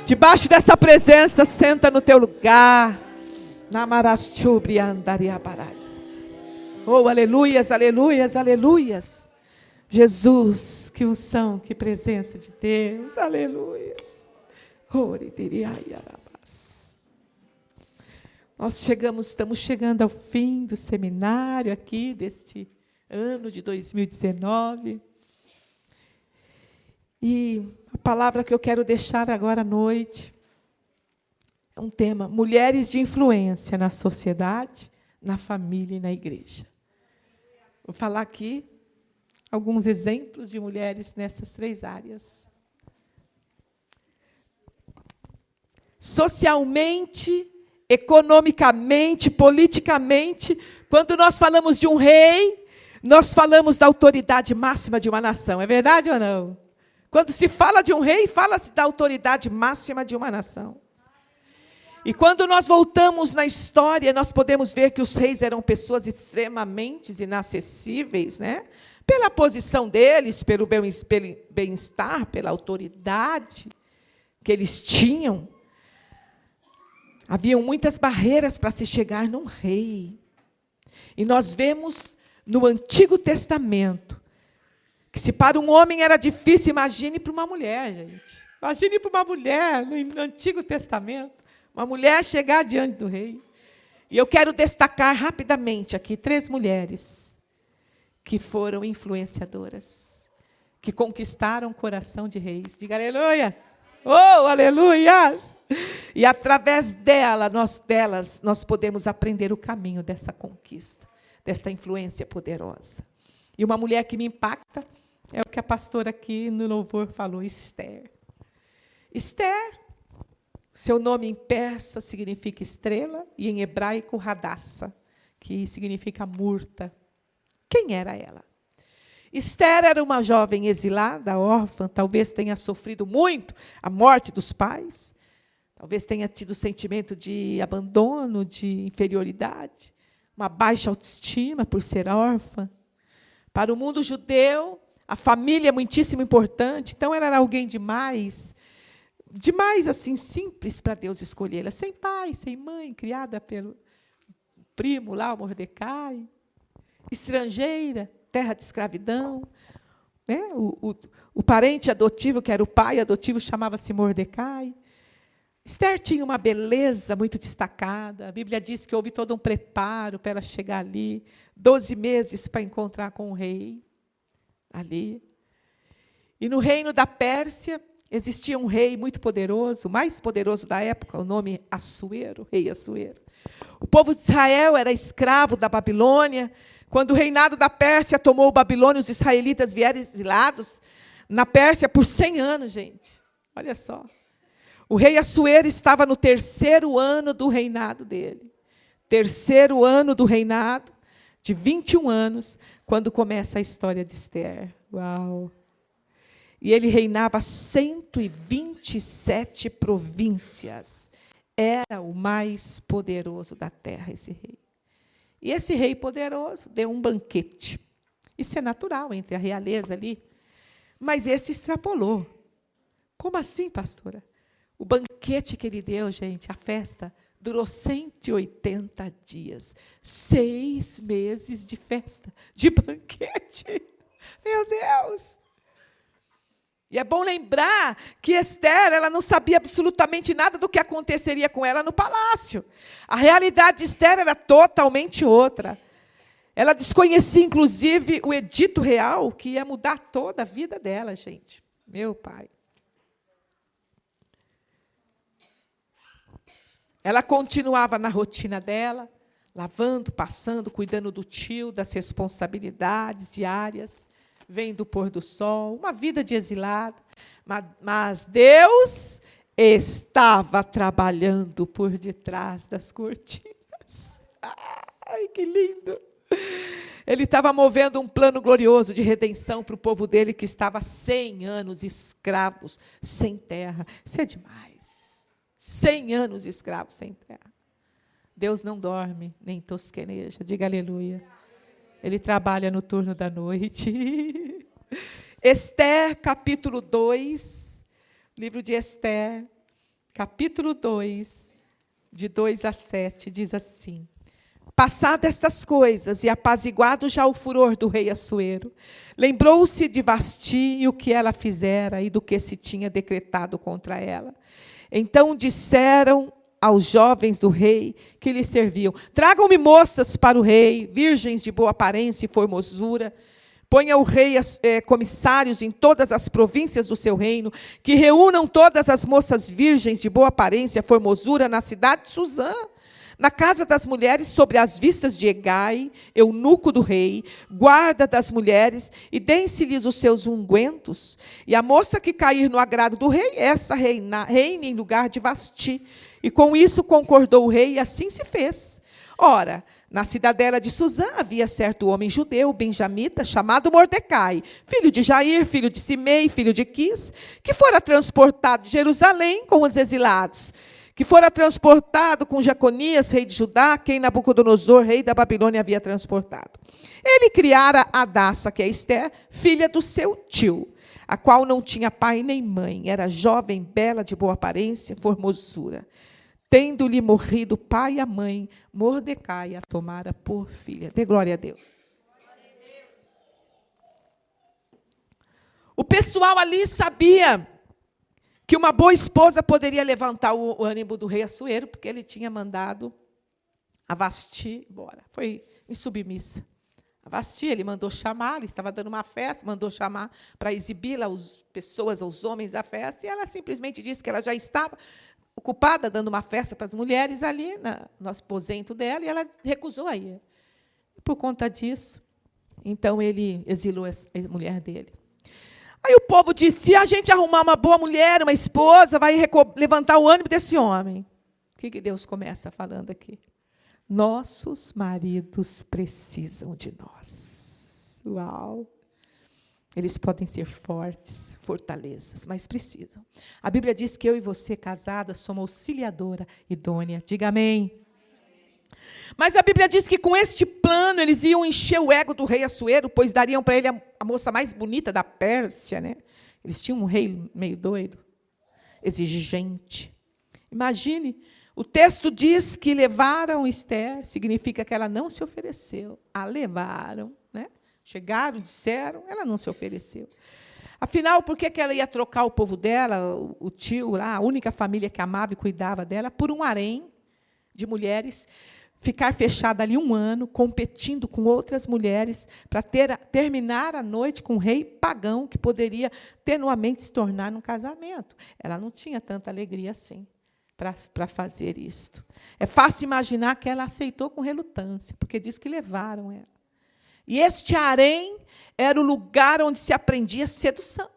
Debaixo dessa presença, senta no teu lugar. Namarastubri andaria baralhas. Oh, aleluias, aleluias, aleluias. Jesus, que unção, que presença de Deus. Aleluias. Nós estamos chegando ao fim do seminário aqui, deste ano de 2019. E a palavra que eu quero deixar agora à noite é um tema: mulheres de influência na sociedade, na família e na igreja. Vou falar aqui alguns exemplos de mulheres nessas 3 áreas. Socialmente, economicamente, politicamente, quando nós falamos de um rei, nós falamos da autoridade máxima de uma nação. É verdade ou não? Quando se fala de um rei, fala-se da autoridade máxima de uma nação. E quando nós voltamos na história, nós podemos ver que os reis eram pessoas extremamente inacessíveis, né? Pela posição deles, pelo bem-estar, pela autoridade que eles tinham. Haviam muitas barreiras para se chegar num rei. E nós vemos no Antigo Testamento que se para um homem era difícil, imagine para uma mulher, gente. Imagine para uma mulher no Antigo Testamento. Uma mulher chegar diante do rei. E eu quero destacar rapidamente aqui 3 mulheres que foram influenciadoras, que conquistaram o coração de reis. Diga aleluias! Oh, aleluias! E através delas, nós podemos aprender o caminho dessa conquista, desta influência poderosa. E uma mulher que me impacta é o que a pastora aqui no louvor falou, Esther. Esther, seu nome em persa significa estrela, e em hebraico, Hadassah, que significa murta. Quem era ela? Esther era uma jovem exilada, órfã, talvez tenha sofrido muito a morte dos pais, talvez tenha tido sentimento de abandono, de inferioridade, uma baixa autoestima por ser órfã. Para o mundo judeu, a família é muitíssimo importante, então ela era alguém demais assim, simples para Deus escolhê-la, sem pai, sem mãe, criada pelo primo lá, o Mordecai, estrangeira, terra de escravidão, né? O parente adotivo, que era o pai adotivo, chamava-se Mordecai. Esther tinha uma beleza muito destacada. A Bíblia diz que houve todo um preparo para ela chegar ali, 12 meses para encontrar com o rei, ali. E no reino da Pérsia, existia um rei muito poderoso, o mais poderoso da época, o nome Assuero, rei Assuero. O povo de Israel era escravo da Babilônia. Quando o reinado da Pérsia tomou Babilônia, os israelitas vieram exilados na Pérsia por 100 anos, gente. Olha só. O rei Assuero estava no 3º ano do reinado dele. 3º ano do reinado, de 21 anos, quando começa a história de Esther. Uau! E ele reinava 127 províncias. Era o mais poderoso da terra, esse rei. E esse rei poderoso deu um banquete. Isso é natural entre a realeza ali. Mas esse extrapolou. Como assim, pastora? O banquete que ele deu, gente, a festa, durou 180 dias. 6 meses de festa, de banquete. Meu Deus! E é bom lembrar que Esther, ela não sabia absolutamente nada do que aconteceria com ela no palácio. A realidade de Esther era totalmente outra. Ela desconhecia, inclusive, o edito real, que ia mudar toda a vida dela, gente. Meu pai. Ela continuava na rotina dela, lavando, passando, cuidando do tio, das responsabilidades diárias. Vem do pôr do sol, uma vida de exilado. Mas Deus estava trabalhando por detrás das cortinas. Ai, que lindo! Ele estava movendo um plano glorioso de redenção para o povo dele, que estava 100 anos escravos, sem terra. Isso é demais. 100 anos escravos, sem terra. Deus não dorme, nem tosqueneja. Diga aleluia. Ele trabalha no turno da noite. Esther, capítulo 2, livro de Esther. capítulo 2, de 2 a 7, diz assim: passadas estas coisas, e apaziguado já o furor do rei Assuero, lembrou-se de Vasti e o que ela fizera, e do que se tinha decretado contra ela. Então disseram aos jovens do rei que lhe serviam: tragam-me moças para o rei, virgens de boa aparência e formosura. Ponha o rei comissários em todas as províncias do seu reino, que reúnam todas as moças virgens de boa aparência e formosura na cidade de Suzã, na casa das mulheres, sobre as vistas de Hegai, eunuco do rei, guarda das mulheres, e deem-se-lhes os seus ungüentos. E a moça que cair no agrado do rei, essa reine em lugar de Vasti. E com isso concordou o rei, e assim se fez. Ora, na cidadela de Suzã havia certo homem judeu, benjamita, chamado Mordecai, filho de Jair, filho de Simei, filho de Quis, que fora transportado de Jerusalém com os exilados, que fora transportado com Jeconias, rei de Judá, quem Nabucodonosor, rei da Babilônia, havia transportado. Ele criara Hadassa, que é Ester, filha do seu tio, a qual não tinha pai nem mãe, era jovem, bela, de boa aparência, formosura. Tendo-lhe morrido o pai e a mãe, Mordecai a tomara por filha. Dê glória a Deus. O pessoal ali sabia que uma boa esposa poderia levantar o ânimo do rei Assuero, porque ele tinha mandado a Vasti embora. Foi insubmissa. A Vasti, ele mandou chamar, ele estava dando uma festa, mandou chamar para exibi-la às pessoas, aos homens da festa, e ela simplesmente disse que ela já estava ocupada dando uma festa para as mulheres ali no aposento dela, e ela recusou a ir. Por conta disso, então ele exilou a mulher dele. Aí o povo disse: se a gente arrumar uma boa mulher, uma esposa, vai levantar o ânimo desse homem. O que Deus começa falando aqui? Nossos maridos precisam de nós. Uau! Eles podem ser fortes, fortalezas, mas precisam. A Bíblia diz que eu e você, casadas, somos auxiliadora idônea. Diga amém. Mas a Bíblia diz que com este plano eles iam encher o ego do rei Assuero, pois dariam para ele a moça mais bonita da Pérsia, né? Eles tinham um rei meio doido, exigente. Imagine, o texto diz que levaram Ester, significa que ela não se ofereceu, a levaram, né? Chegaram, disseram, ela não se ofereceu. Afinal, por que ela ia trocar o povo dela, o tio lá, a única família que amava e cuidava dela, por um harém de mulheres, ficar fechada ali 1 ano, competindo com outras mulheres, para terminar a noite com um rei pagão, que poderia tenuamente se tornar num casamento. Ela não tinha tanta alegria assim para fazer isto. É fácil imaginar que ela aceitou com relutância, porque diz que levaram ela. E este harém era o lugar onde se aprendia sedução.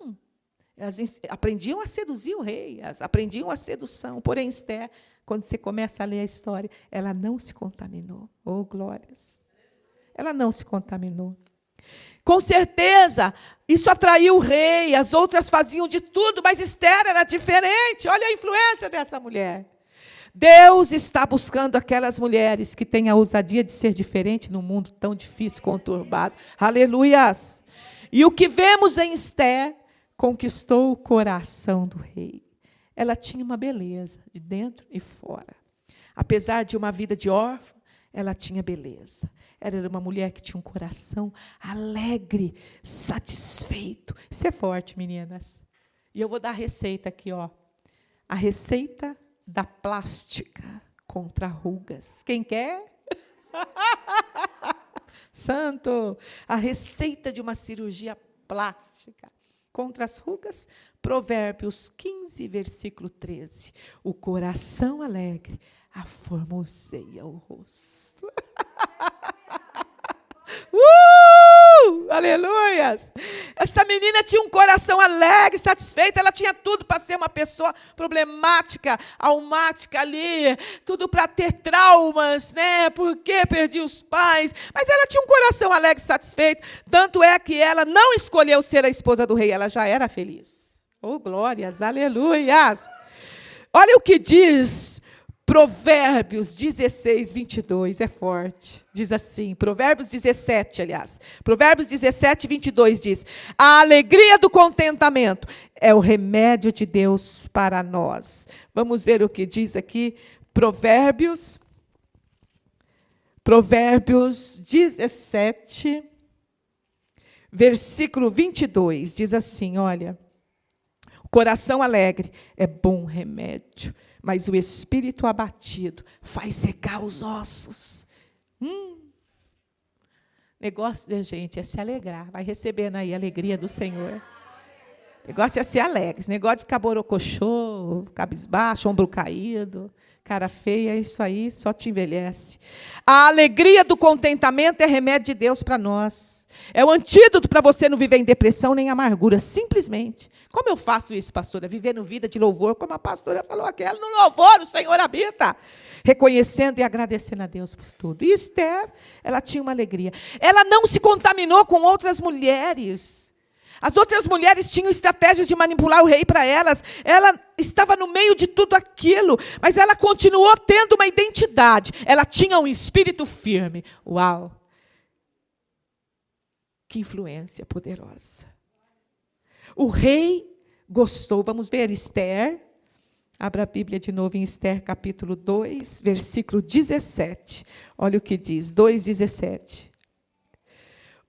Elas aprendiam a seduzir o rei, elas aprendiam a sedução. Porém, Ester, quando você começa a ler a história, ela não se contaminou. Oh, glórias! Ela não se contaminou. Com certeza, isso atraiu o rei, as outras faziam de tudo, mas Ester era diferente. Olha a influência dessa mulher. Deus está buscando aquelas mulheres que têm a ousadia de ser diferente num mundo tão difícil, conturbado. Aleluias! E o que vemos em Ester conquistou o coração do rei. Ela tinha uma beleza de dentro e fora. Apesar de uma vida de órfã, ela tinha beleza. Ela era uma mulher que tinha um coração alegre, satisfeito. Isso é forte, meninas. E eu vou dar a receita aqui, ó. A receita da plástica contra rugas. Quem quer? Santo! A receita de uma cirurgia plástica contra as rugas. Provérbios 15, versículo 13. O coração alegre aformoseia o rosto. Aleluias! Essa menina tinha um coração alegre, satisfeito, ela tinha tudo para ser uma pessoa problemática, almática ali, tudo para ter traumas, né? Porque perdi os pais, mas ela tinha um coração alegre, satisfeito, tanto é que ela não escolheu ser a esposa do rei, ela já era feliz. Oh, glórias, aleluias! Olha o que diz Provérbios 16, 22, é forte. Diz assim, Provérbios 17, aliás. Provérbios 17, 22 diz: a alegria do contentamento é o remédio de Deus para nós. Vamos ver o que diz aqui, Provérbios 17, versículo 22, diz assim, olha: o coração alegre é bom remédio, mas o espírito abatido faz secar os ossos. Negócio da gente é se alegrar, vai recebendo aí a alegria do Senhor. Negócio é ser alegre, esse negócio de ficar borocochô, cabisbaixo, ombro caído, cara feia, isso aí só te envelhece. A alegria do contentamento é remédio de Deus para nós. É o antídoto para você não viver em depressão nem amargura, simplesmente. Como eu faço isso, pastora? Vivendo vida de louvor, como a pastora falou aqui, no louvor o Senhor habita. Reconhecendo e agradecendo a Deus por tudo. E Esther, ela tinha uma alegria. Ela não se contaminou com outras mulheres. As outras mulheres tinham estratégias de manipular o rei para elas. Ela estava no meio de tudo aquilo, mas ela continuou tendo uma identidade. Ela tinha um espírito firme. Uau! Que influência poderosa. O rei gostou. Vamos ver Esther. Abra a Bíblia de novo em Esther, capítulo 2, versículo 17. Olha o que diz, 2,17.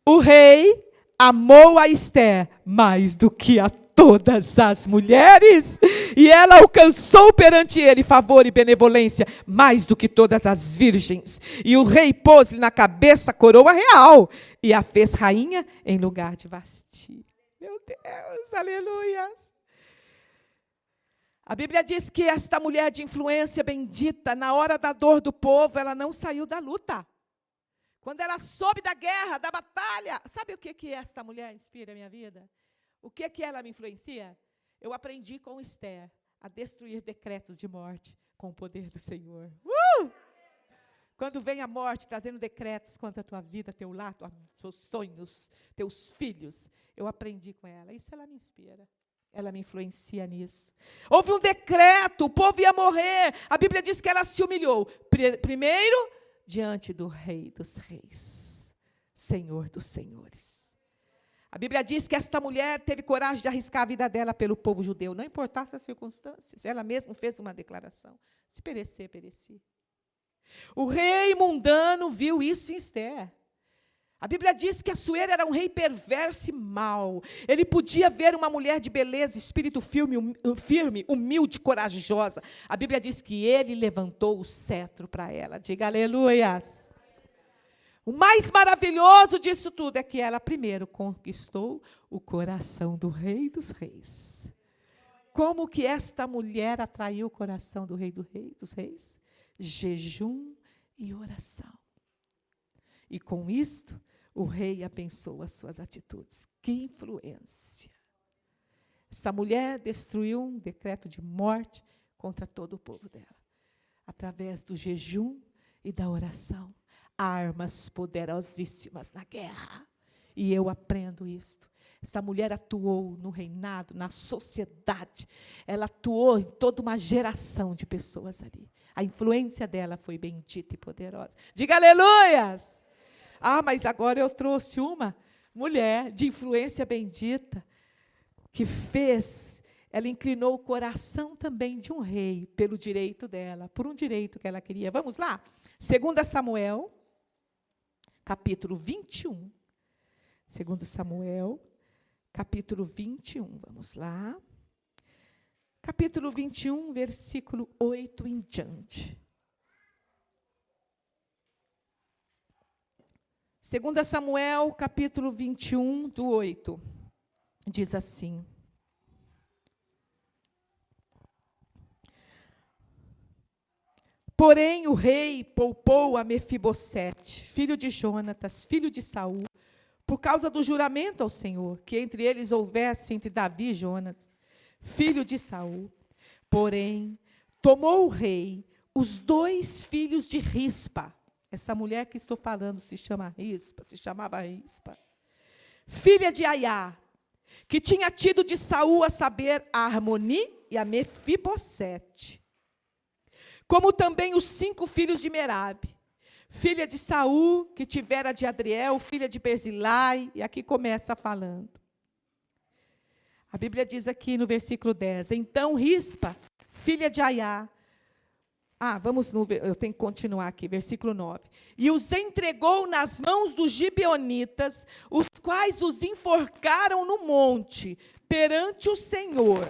O rei amou a Esther mais do que a todas as mulheres, e ela alcançou perante ele favor e benevolência mais do que todas as virgens. E o rei pôs-lhe na cabeça a coroa real e a fez rainha em lugar de Vasti. Meu Deus, aleluias. A Bíblia diz que esta mulher de influência bendita, na hora da dor do povo, ela não saiu da luta. Quando ela soube da guerra, da batalha, sabe o que esta mulher inspira a minha vida? O que ela me influencia? Eu aprendi com Esther a destruir decretos de morte com o poder do Senhor. Quando vem a morte trazendo decretos contra a tua vida, teu lar, teus sonhos, teus filhos, eu aprendi com ela. Isso ela me inspira. Ela me influencia nisso. Houve um decreto, o povo ia morrer. A Bíblia diz que ela se humilhou. Primeiro, diante do Rei dos Reis, Senhor dos Senhores. A Bíblia diz que esta mulher teve coragem de arriscar a vida dela pelo povo judeu, não importasse as circunstâncias. Ela mesma fez uma declaração: se perecer, pereci. O rei mundano viu isso em Esther. A Bíblia diz que Assuero era um rei perverso e mau. Ele podia ver uma mulher de beleza, espírito firme, humilde, corajosa. A Bíblia diz que ele levantou o cetro para ela. Diga aleluias. O mais maravilhoso disso tudo é que ela primeiro conquistou o coração do Rei dos Reis. Como que esta mulher atraiu o coração do Rei dos Reis? Jejum e oração. E com isto, o rei abençoa as suas atitudes. Que influência! Essa mulher destruiu um decreto de morte contra todo o povo dela. Através do jejum e da oração. Armas poderosíssimas na guerra. E eu aprendo isto. Esta mulher atuou no reinado, na sociedade. Ela atuou em toda uma geração de pessoas ali. A influência dela foi bendita e poderosa. Diga aleluias! Mas agora eu trouxe uma mulher de influência bendita, que ela inclinou o coração também de um rei, pelo direito dela, por um direito que ela queria. Vamos lá? 2 Samuel, capítulo 21. 2 Samuel, capítulo 21. Vamos lá. Capítulo 21, versículo 8 em diante. 2 Samuel, capítulo 21, do 8, diz assim: porém o rei poupou a Mefibosete, filho de Jonatas, filho de Saul, por causa do juramento ao Senhor, que entre eles houvesse entre Davi e Jonatas, filho de Saul. Porém, tomou o rei os 2 filhos de Rispa. Essa mulher que estou falando se chamava Rispa, filha de Aiá, que tinha tido de Saul, a saber, a Armoni e a Mefibosete. como também os 5 filhos de Merabe, filha de Saul, que tivera de Adriel, filha de Berzilai, e aqui começa falando. A Bíblia diz aqui no versículo 10, então Rispa, filha de Aiá, eu tenho que continuar aqui, versículo 9. E os entregou nas mãos dos gibeonitas, os quais os enforcaram no monte, perante o Senhor.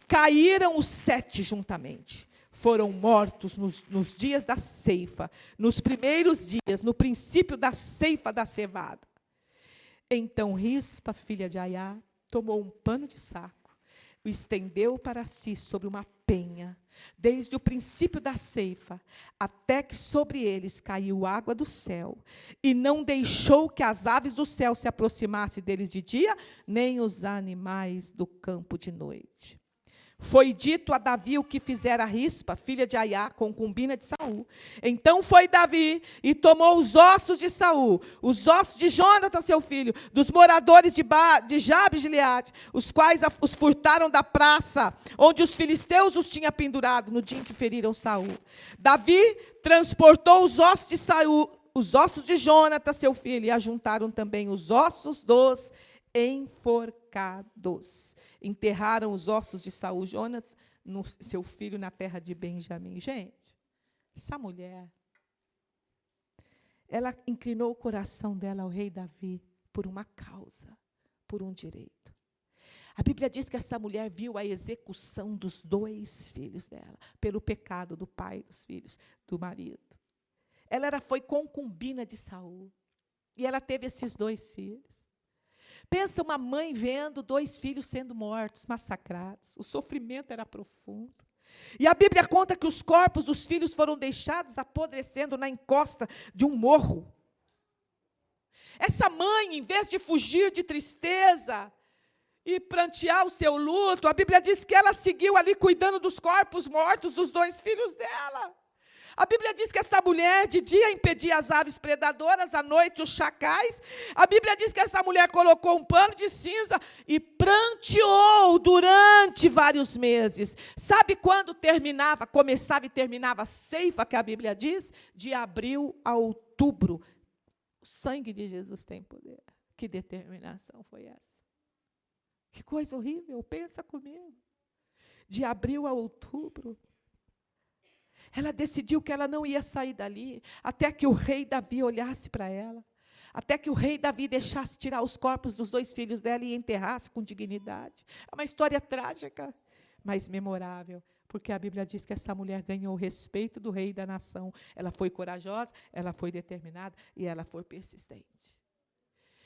Caíram os 7 juntamente. Foram mortos nos dias da ceifa, nos primeiros dias, no princípio da ceifa da cevada. Então Rispa, filha de Aiá, tomou um pano de saco, o estendeu para si sobre uma penha, desde o princípio da ceifa, até que sobre eles caiu água do céu, e não deixou que as aves do céu se aproximassem deles de dia, nem os animais do campo de noite. Foi dito a Davi o que fizera Rispa, filha de Aiá, concubina de Saul. Então foi Davi e tomou os ossos de Saul, os ossos de Jonathan, seu filho, dos moradores de Jabes de Gileade, os quais os furtaram da praça, onde os filisteus os tinham pendurado no dia em que feriram Saul. Davi transportou os ossos de Saul, os ossos de Jonathan, seu filho, e ajuntaram também os ossos dos enforcados. Enterraram os ossos de Saul, Jonas, seu filho, na terra de Benjamim. Gente, essa mulher, ela inclinou o coração dela ao rei Davi por uma causa, por um direito. A Bíblia diz que essa mulher viu a execução dos 2 filhos dela, pelo pecado do pai dos filhos, do marido. Ela foi concubina de Saul, e ela teve esses 2 filhos. Pensa uma mãe vendo 2 filhos sendo mortos, massacrados. O sofrimento era profundo. E a Bíblia conta que os corpos dos filhos foram deixados apodrecendo na encosta de um morro. Essa mãe, em vez de fugir de tristeza e prantear o seu luto, a Bíblia diz que ela seguiu ali cuidando dos corpos mortos dos 2 filhos dela. A Bíblia diz que essa mulher de dia impedia as aves predadoras, à noite os chacais. A Bíblia diz que essa mulher colocou um pano de cinza e pranteou durante vários meses. Sabe quando começava e terminava a ceifa, que a Bíblia diz? De abril a outubro. O sangue de Jesus tem poder. Que determinação foi essa? Que coisa horrível, pensa comigo. De abril a outubro. Ela decidiu que ela não ia sair dali, até que o rei Davi olhasse para ela, até que o rei Davi deixasse tirar os corpos dos 2 filhos dela e enterrasse com dignidade. É uma história trágica, mas memorável, porque a Bíblia diz que essa mulher ganhou o respeito do rei da nação. Ela foi corajosa, ela foi determinada e ela foi persistente.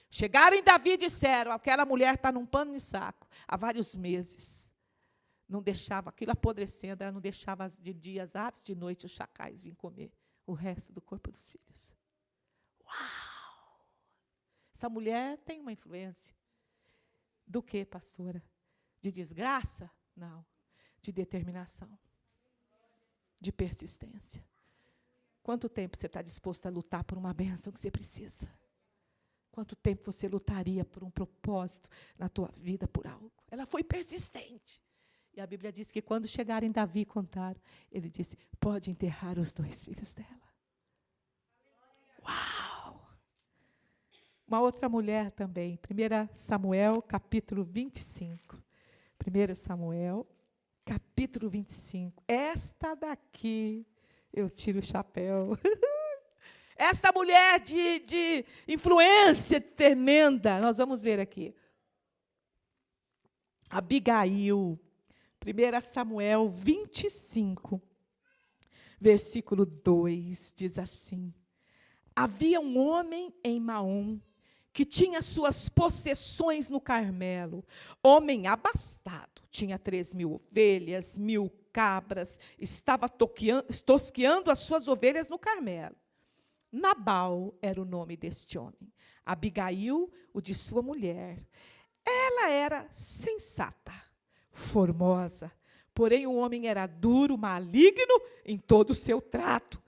Chegaram em Davi e disseram, aquela mulher está num pano de saco há vários meses. Não deixava aquilo apodrecendo, ela não deixava de dia as aves, de noite os chacais virem comer o resto do corpo dos filhos. Uau! Essa mulher tem uma influência. Do que, pastora? De desgraça? Não. De determinação. De persistência. Quanto tempo você está disposto a lutar por uma bênção que você precisa? Quanto tempo você lutaria por um propósito na tua vida, por algo? Ela foi persistente. E a Bíblia diz que quando chegaram em Davi e contaram, ele disse, pode enterrar os 2 filhos dela. Uau! Uma outra mulher também, 1 Samuel, capítulo 25. 1 Samuel, capítulo 25. Esta daqui, eu tiro o chapéu. Esta mulher de influência tremenda, nós vamos ver aqui. Abigail. 1 Samuel 25, versículo 2, diz assim: havia um homem em Maom, que tinha suas possessões no Carmelo, homem abastado, tinha 3.000 ovelhas, 1.000 cabras, estava tosqueando as suas ovelhas no Carmelo. Nabal era o nome deste homem, Abigail, o de sua mulher. Ela era sensata, formosa, porém o homem era duro, maligno em todo o seu trato.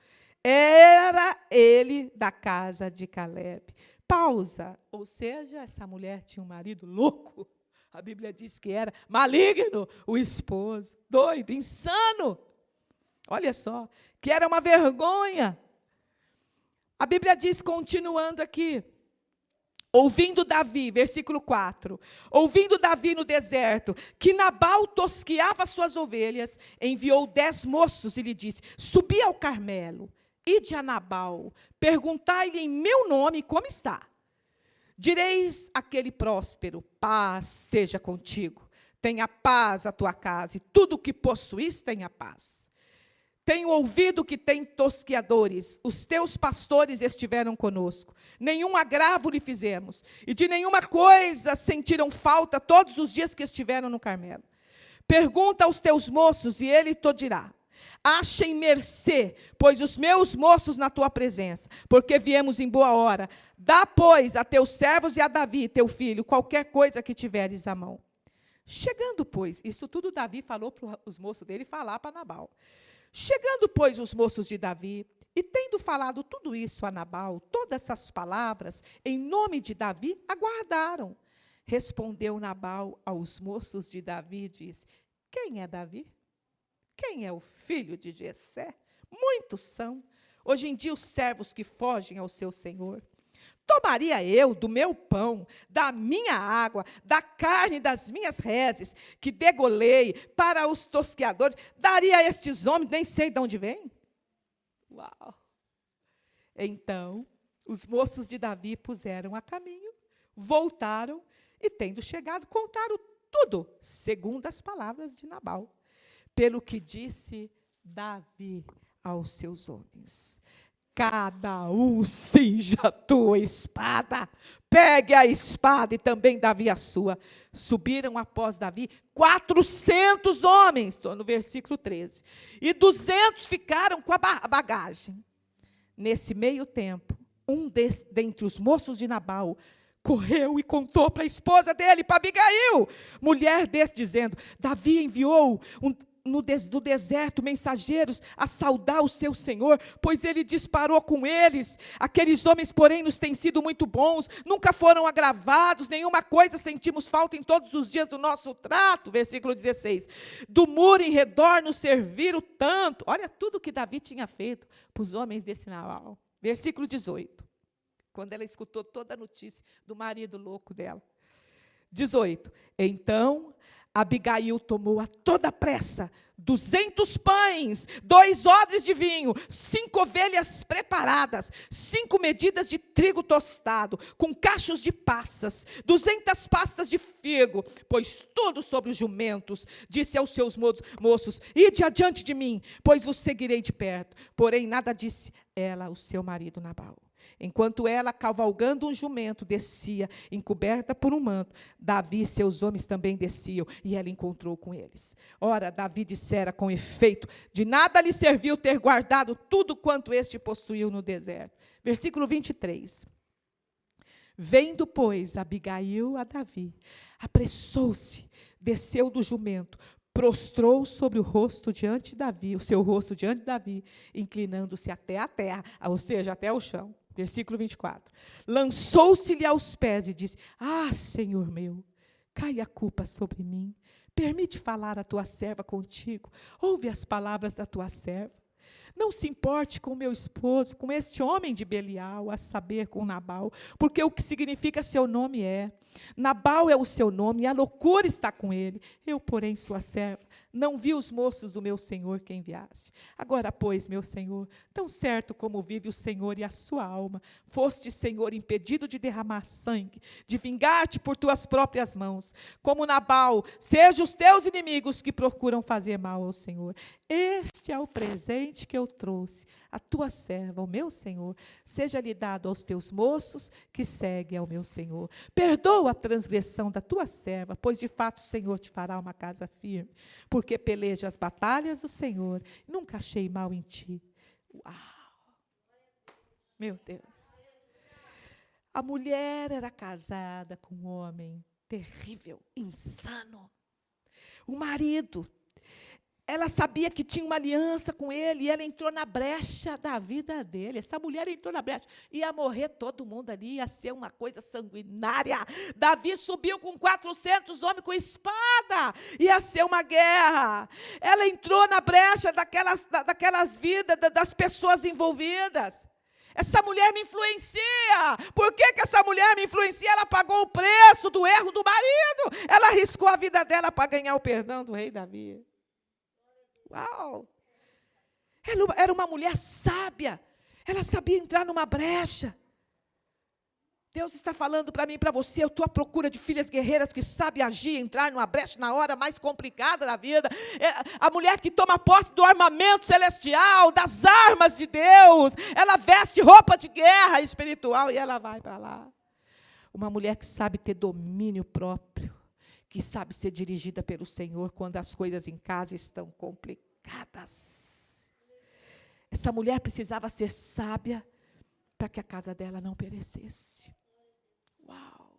Era ele da casa de Caleb. Pausa. Ou seja, essa mulher tinha um marido louco. A Bíblia diz que era maligno, o esposo, doido, insano. Olha só, que era uma vergonha. A Bíblia diz, continuando aqui, ouvindo Davi, versículo 4, ouvindo Davi no deserto, que Nabal tosqueava suas ovelhas, enviou 10 moços e lhe disse, subi ao Carmelo, ide a Nabal, perguntai-lhe em meu nome como está. Direis àquele próspero, paz seja contigo, tenha paz a tua casa, e tudo o que possuís tenha paz. Tenho ouvido que tem tosqueadores, os teus pastores estiveram conosco, nenhum agravo lhe fizemos, e de nenhuma coisa sentiram falta todos os dias que estiveram no Carmelo. Pergunta aos teus moços, e ele te dirá. Achem mercê, pois os meus moços na tua presença, porque viemos em boa hora. Dá, pois, a teus servos e a Davi, teu filho, qualquer coisa que tiveres à mão. Chegando, pois, isso tudo Davi falou para os moços dele falar para Nabal. Chegando, pois, os moços de Davi, e tendo falado tudo isso a Nabal, todas essas palavras, em nome de Davi, aguardaram. Respondeu Nabal aos moços de Davi e disse, quem é Davi? Quem é o filho de Jessé? Muitos são. Hoje em dia os servos que fogem ao seu senhor. Tomaria eu do meu pão, da minha água, da carne das minhas reses, que degolei para os tosqueadores, daria a estes homens, nem sei de onde vem? Uau! Então, os moços de Davi puseram a caminho, voltaram e, tendo chegado, contaram tudo, segundo as palavras de Nabal. Pelo que disse Davi aos seus homens. Cada um cinja a tua espada, pegue a espada e também Davi a sua. Subiram após Davi 400 homens, estou no versículo 13, e 200 ficaram com a bagagem. Nesse meio tempo, dentre os moços de Nabal, correu e contou para a esposa dele, para Abigail, mulher desse, dizendo, Davi enviou do deserto mensageiros a saudar o seu senhor, pois ele disparou com eles. Aqueles homens, porém, nos têm sido muito bons, nunca foram agravados, nenhuma coisa sentimos falta em todos os dias do nosso trato. Versículo 16. Do muro em redor nos serviram tanto. Olha tudo que Davi tinha feito para os homens desse Nabal. Versículo 18. Quando ela escutou toda a notícia do marido louco dela. 18. Então Abigail tomou a toda pressa 200 pães, 2 odres de vinho, 5 ovelhas preparadas, 5 medidas de trigo tostado, com cachos de passas, 200 pastas de figo, pôs tudo sobre os jumentos. Disse aos seus moços, ide adiante de mim, pois vos seguirei de perto. Porém, nada disse ela ao seu marido Nabal. Enquanto ela, cavalgando um jumento, descia, encoberta por um manto, Davi e seus homens também desciam, e ela encontrou com eles. Ora, Davi dissera com efeito, de nada lhe serviu ter guardado tudo quanto este possuiu no deserto. Versículo 23. Vendo, pois, Abigail a Davi, apressou-se, desceu do jumento, prostrou sobre o rosto diante de Davi, o seu rosto diante de Davi, inclinando-se até a terra, ou seja, até o chão. Versículo 24. Lançou-se-lhe aos pés e disse, Senhor meu, cai a culpa sobre mim. Permite falar a tua serva contigo. Ouve as palavras da tua serva. Não se importe com meu esposo, com este homem de Belial, a saber, com Nabal, porque o que significa seu nome é. Nabal é o seu nome, e a loucura está com ele. Eu, porém, sua serva, não vi os moços do meu senhor que enviaste. Agora, pois, meu senhor, tão certo como vive o Senhor e a sua alma, foste, Senhor, impedido de derramar sangue, de vingar-te por tuas próprias mãos. Como Nabal, sejam os teus inimigos que procuram fazer mal ao Senhor. Este é o presente que eu trouxe, a tua serva, o meu senhor, seja-lhe dado aos teus moços que seguem ao meu senhor. Perdoa a transgressão da tua serva, pois de fato o Senhor te fará uma casa firme, porque peleja as batalhas do Senhor, nunca achei mal em ti. Uau! Meu Deus! A mulher era casada com um homem terrível, insano. O marido ela sabia que tinha uma aliança com ele, e ela entrou na brecha da vida dele. Essa mulher entrou na brecha. Ia morrer todo mundo ali, ia ser uma coisa sanguinária. Davi subiu com 400 homens com espada, ia ser uma guerra. Ela entrou na brecha daquelas vidas, das pessoas envolvidas. Essa mulher me influencia. Por que essa mulher me influencia? Ela pagou o preço do erro do marido. Ela arriscou a vida dela para ganhar o perdão do rei Davi. Uau! Ela era uma mulher sábia. Ela sabia entrar numa brecha. Deus está falando para mim e para você, eu estou à procura de filhas guerreiras que sabem agir, entrar numa brecha na hora mais complicada da vida. A mulher que toma posse do armamento celestial, das armas de Deus. Ela veste roupa de guerra espiritual e ela vai para lá. Uma mulher que sabe ter domínio próprio, que sabe ser dirigida pelo Senhor quando as coisas em casa estão complicadas. Essa mulher precisava ser sábia para que a casa dela não perecesse. Uau!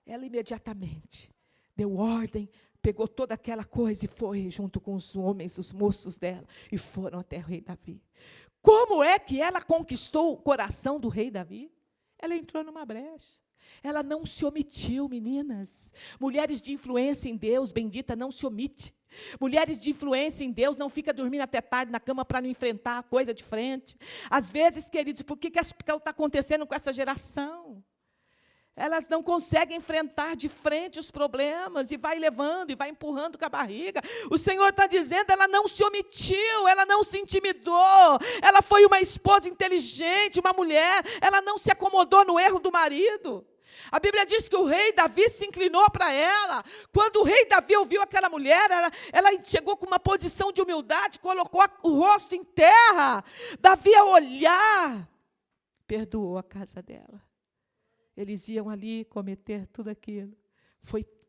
Ela imediatamente deu ordem, pegou toda aquela coisa e foi junto com os homens, os moços dela, e foram até o rei Davi. Como é que ela conquistou o coração do rei Davi? Ela entrou numa brecha. Ela não se omitiu, meninas. Mulheres de influência em Deus, bendita, não se omite. Mulheres de influência em Deus não fica dormindo até tarde na cama para não enfrentar a coisa de frente. Às vezes, queridos, por que está acontecendo com essa geração? Elas não conseguem enfrentar de frente os problemas e vai levando e vai empurrando com a barriga. O Senhor está dizendo, ela não se omitiu, ela não se intimidou. Ela foi uma esposa inteligente, uma mulher. Ela não se acomodou no erro do marido. A Bíblia diz que o rei Davi se inclinou para ela. Quando o rei Davi ouviu aquela mulher, ela chegou com uma posição de humildade, colocou o rosto em terra. Davi, ao olhar, perdoou a casa dela. Eles iam ali cometer tudo aquilo.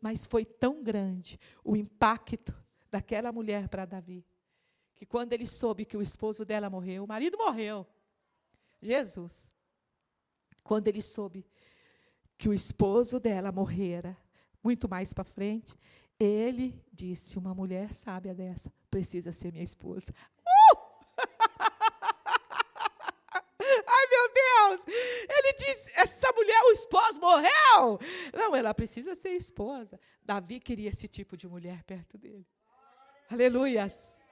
Mas foi tão grande o impacto daquela mulher para Davi, que quando ele soube que o esposo dela morreu, o marido morreu, Jesus, quando ele soube que o esposo dela morrera, muito mais para frente, ele disse, uma mulher sábia dessa, precisa ser minha esposa. Ai, meu Deus! Ele disse, essa mulher, o esposo morreu. Não, ela precisa ser esposa. Davi queria esse tipo de mulher perto dele. Aleluias!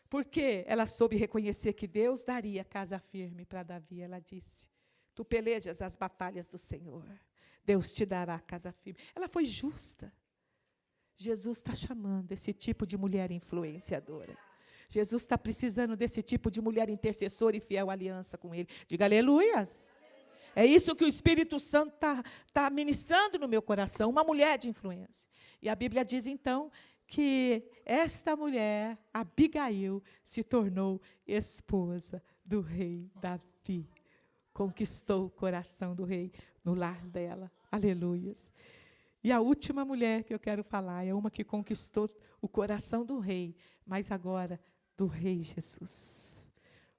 Porque ela soube reconhecer que Deus daria casa firme para Davi. Ela disse, tu pelejas as batalhas do Senhor. Deus te dará casa firme. Ela foi justa. Jesus está chamando esse tipo de mulher influenciadora. Jesus está precisando desse tipo de mulher intercessora e fiel à aliança com Ele. Diga aleluias. É isso que o Espírito Santo está ministrando no meu coração, uma mulher de influência. E a Bíblia diz, então, que esta mulher, Abigail, se tornou esposa do rei Davi. Conquistou o coração do rei no lar dela. Aleluias. E a última mulher que eu quero falar é uma que conquistou o coração do rei, mas agora do rei Jesus.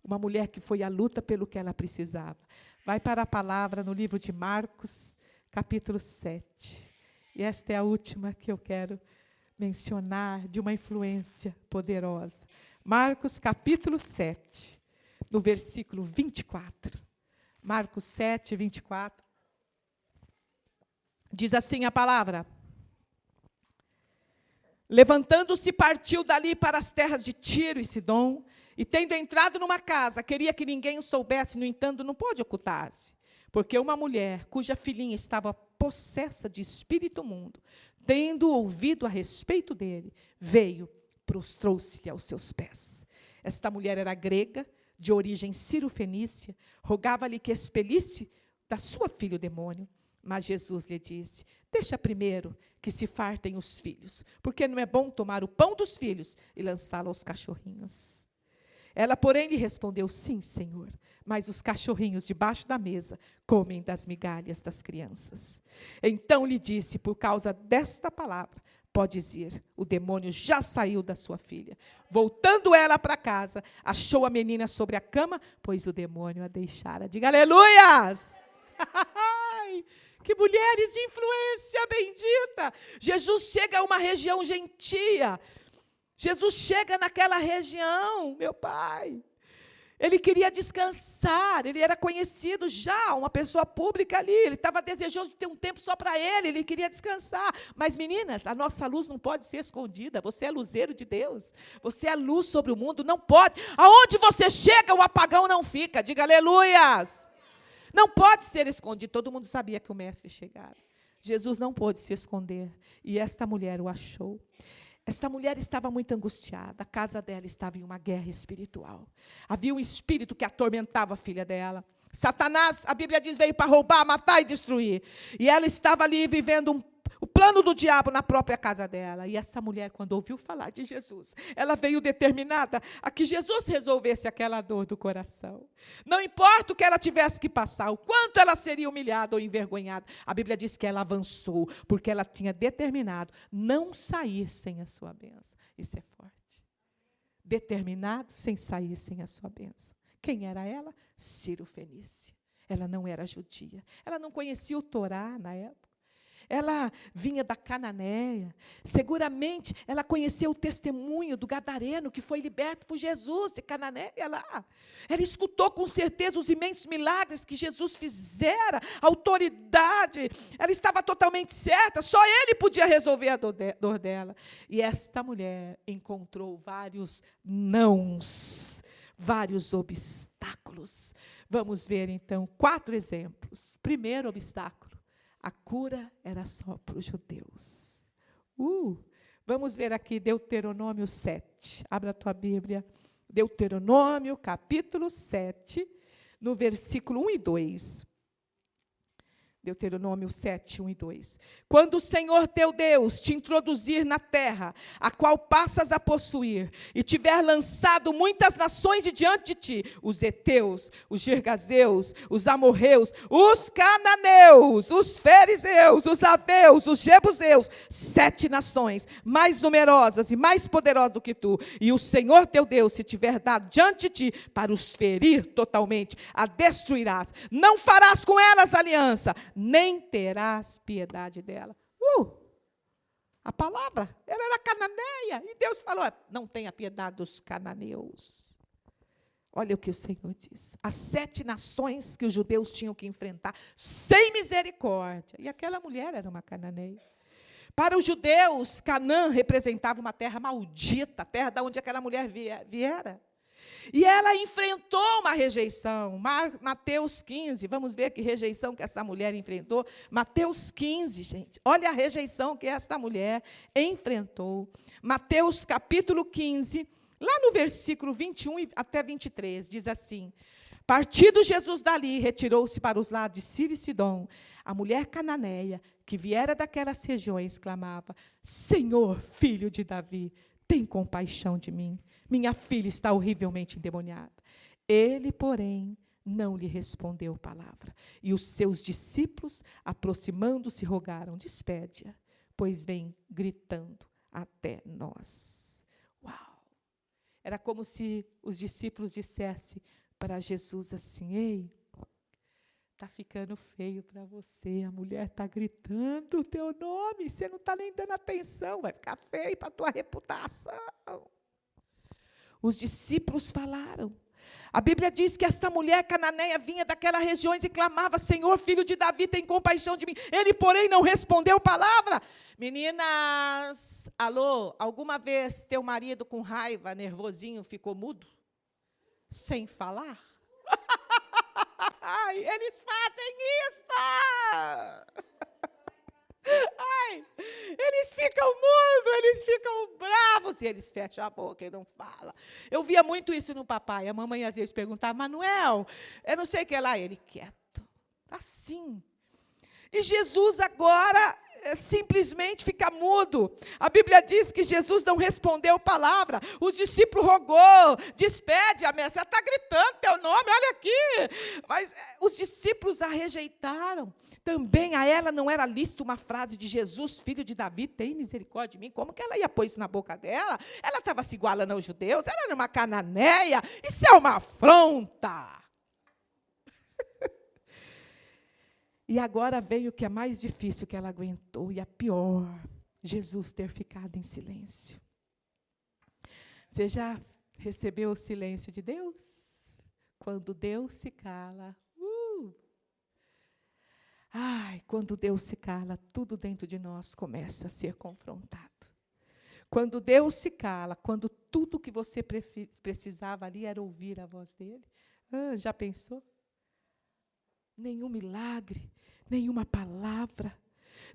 Uma mulher que foi à luta pelo que ela precisava. Vai para a palavra no livro de Marcos, capítulo 7. E esta é a última que eu quero mencionar de uma influência poderosa. Marcos, capítulo 7, no versículo 24. Marcos 7, 24. Diz assim a palavra. Levantando-se, partiu dali para as terras de Tiro e Sidom, e tendo entrado numa casa, queria que ninguém o soubesse, no entanto, não pôde ocultar-se, porque uma mulher, cuja filhinha estava possessa de espírito imundo, tendo ouvido a respeito dele, veio, prostrou-se-lhe aos seus pés. Esta mulher era grega, de origem sírio-fenícia, rogava-lhe que expelisse da sua filha o demônio. Mas Jesus lhe disse, deixa primeiro que se fartem os filhos, porque não é bom tomar o pão dos filhos e lançá-lo aos cachorrinhos. Ela, porém, lhe respondeu, sim, Senhor, mas os cachorrinhos debaixo da mesa comem das migalhas das crianças. Então lhe disse, por causa desta palavra, podes ir, o demônio já saiu da sua filha. Voltando ela para casa, achou a menina sobre a cama, pois o demônio a deixara. Diga aleluias! Que mulheres de influência bendita. Jesus chega a uma região gentia. Jesus chega naquela região, meu Pai. Ele queria descansar, ele era conhecido já, uma pessoa pública ali, ele estava desejoso de ter um tempo só para ele queria descansar. Mas, meninas, a nossa luz não pode ser escondida, você é luzeiro de Deus, você é luz sobre o mundo, não pode. Aonde você chega, o apagão não fica, diga aleluias. Não pode ser escondido, todo mundo sabia que o mestre chegara. Jesus não pôde se esconder, e esta mulher o achou. Esta mulher estava muito angustiada, a casa dela estava em uma guerra espiritual. Havia um espírito que atormentava a filha dela. Satanás, a Bíblia diz, veio para roubar, matar e destruir. E ela estava ali vivendo o plano do diabo na própria casa dela. E essa mulher, quando ouviu falar de Jesus, ela veio determinada a que Jesus resolvesse aquela dor do coração. Não importa o que ela tivesse que passar, o quanto ela seria humilhada ou envergonhada. A Bíblia diz que ela avançou, porque ela tinha determinado não sair sem a sua bênção. Isso é forte. Determinado sem sair sem a sua bênção. Quem era ela? Ciro Fenícia. Ela não era judia. Ela não conhecia o Torá na época. Ela vinha da Cananéia. Seguramente, ela conheceu o testemunho do gadareno que foi liberto por Jesus de Cananéia lá. Ela escutou com certeza os imensos milagres que Jesus fizera, a autoridade. Ela estava totalmente certa, só ele podia resolver a dor dela. E esta mulher encontrou vários nãos, vários obstáculos. Vamos ver, então, 4 exemplos. Primeiro obstáculo. A cura era só para os judeus. Vamos ver aqui Deuteronômio 7. Abra a tua Bíblia. Deuteronômio, capítulo 7, no versículo 1 e 2. Deuteronômio 7, 1 e 2. Quando o Senhor teu Deus te introduzir na terra, a qual passas a possuir, e tiver lançado muitas nações de diante de ti, os heteus, os girgazeus, os amorreus, os cananeus, os fariseus, os aveus, os jebuseus, 7 nações, mais numerosas e mais poderosas do que tu, e o Senhor teu Deus se tiver dado diante de ti, para os ferir totalmente, a destruirás, não farás com elas aliança, nem terás piedade dela. A palavra, ela era cananeia, e Deus falou, não tenha piedade dos cananeus. Olha o que o Senhor diz. As 7 nações que os judeus tinham que enfrentar, sem misericórdia. E aquela mulher era uma cananeia. Para os judeus, Canaã representava uma terra maldita, a terra de onde aquela mulher viera. E ela enfrentou uma rejeição. Mateus 15, vamos ver que rejeição que essa mulher enfrentou. Mateus 15, gente, olha a rejeição que essa mulher enfrentou. Mateus capítulo 15, lá no versículo 21 até 23, diz assim: partido Jesus dali, retirou-se para os lados de Ciro e Sidom. A mulher cananeia, que viera daquelas regiões, clamava: Senhor, filho de Davi, tem compaixão de mim. Minha filha está horrivelmente endemoniada. Ele, porém, não lhe respondeu palavra. E os seus discípulos, aproximando-se, rogaram: despede-a, pois vem gritando até nós. Uau! Era como se os discípulos dissessem para Jesus assim: ei, está ficando feio para você, a mulher está gritando o teu nome, você não está nem dando atenção, vai ficar feio para a tua reputação. Os discípulos falaram. A Bíblia diz que esta mulher cananeia vinha daquelas regiões e clamava: Senhor, filho de Davi, tem compaixão de mim. Ele, porém, não respondeu palavra. Meninas, alô, alguma vez teu marido com raiva, nervosinho, ficou mudo? Sem falar? Ai, eles fazem isso! Ai, eles ficam mudos, eles ficam bravos, e eles fecham a boca e não falam. Eu via muito isso no papai. A mamãe às vezes perguntava: Manuel, eu não sei o que lá. Ele quieto, assim. E Jesus agora simplesmente fica mudo. A Bíblia diz que Jesus não respondeu palavra. Os discípulos rogou: despede a minha, você está gritando teu nome, olha aqui. Mas os discípulos a rejeitaram. Também a ela não era lícito uma frase de Jesus, filho de Davi, tem misericórdia de mim. Como que ela ia pôr isso na boca dela? Ela estava se igualando aos judeus, ela era uma cananeia. Isso é uma afronta. E agora veio o que é mais difícil que ela aguentou, e a pior: Jesus ter ficado em silêncio. Você já recebeu o silêncio de Deus? Quando Deus se cala. Quando Deus se cala, tudo dentro de nós começa a ser confrontado. Quando Deus se cala, quando tudo que você precisava ali era ouvir a voz dele. Já pensou? Nenhum milagre, nenhuma palavra,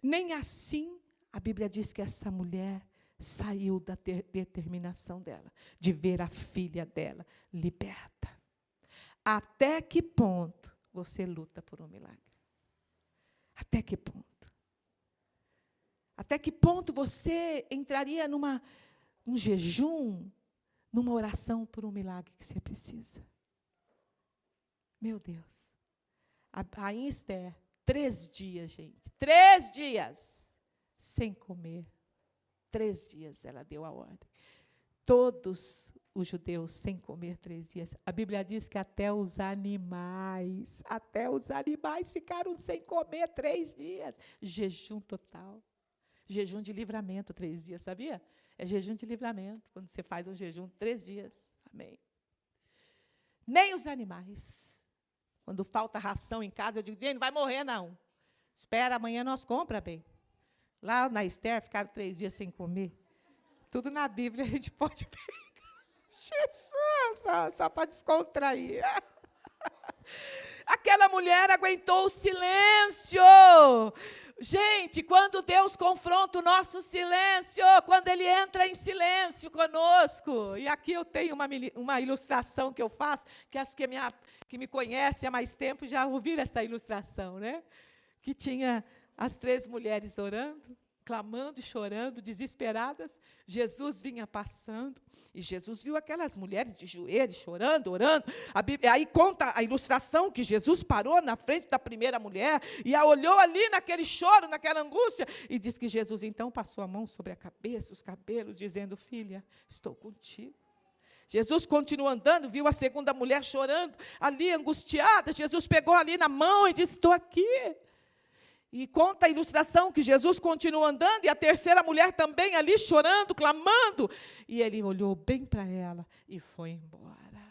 nem assim. A Bíblia diz que essa mulher saiu da determinação dela, de ver a filha dela liberta. Até que ponto você luta por um milagre? Até que ponto? Até que ponto você entraria num jejum, numa oração por um milagre que você precisa? Meu Deus. A rainha Esther, 3 dias, gente. 3 dias sem comer. 3 dias ela deu a ordem. Todos os judeus sem comer 3 dias. A Bíblia diz que até os animais ficaram sem comer 3 dias. Jejum total. Jejum de livramento, 3 dias, sabia? É jejum de livramento, quando você faz um jejum 3 dias. Amém. Nem os animais. Quando falta ração em casa, eu digo, não vai morrer, não. Espera, amanhã nós compramos, bem. Lá na Esther, ficaram 3 dias sem comer. Tudo na Bíblia a gente pode pegar. Jesus, só para descontrair. Aquela mulher aguentou o silêncio. Gente, quando Deus confronta o nosso silêncio, quando Ele entra em silêncio conosco, e aqui eu tenho uma ilustração que eu faço, que as que me conhecem há mais tempo já ouviram essa ilustração, né? Que tinha as 3 mulheres orando, clamando e chorando, desesperadas. Jesus vinha passando, e Jesus viu aquelas mulheres de joelhos, chorando, orando. Aí conta a ilustração que Jesus parou na frente da primeira mulher, e a olhou ali naquele choro, naquela angústia, e diz que Jesus então passou a mão sobre a cabeça, os cabelos, dizendo, filha, estou contigo. Jesus continuou andando, viu a segunda mulher chorando, ali angustiada. Jesus pegou ali na mão e disse, estou aqui. E conta a ilustração que Jesus continuou andando, e a terceira mulher também ali chorando, clamando. E ele olhou bem para ela e foi embora.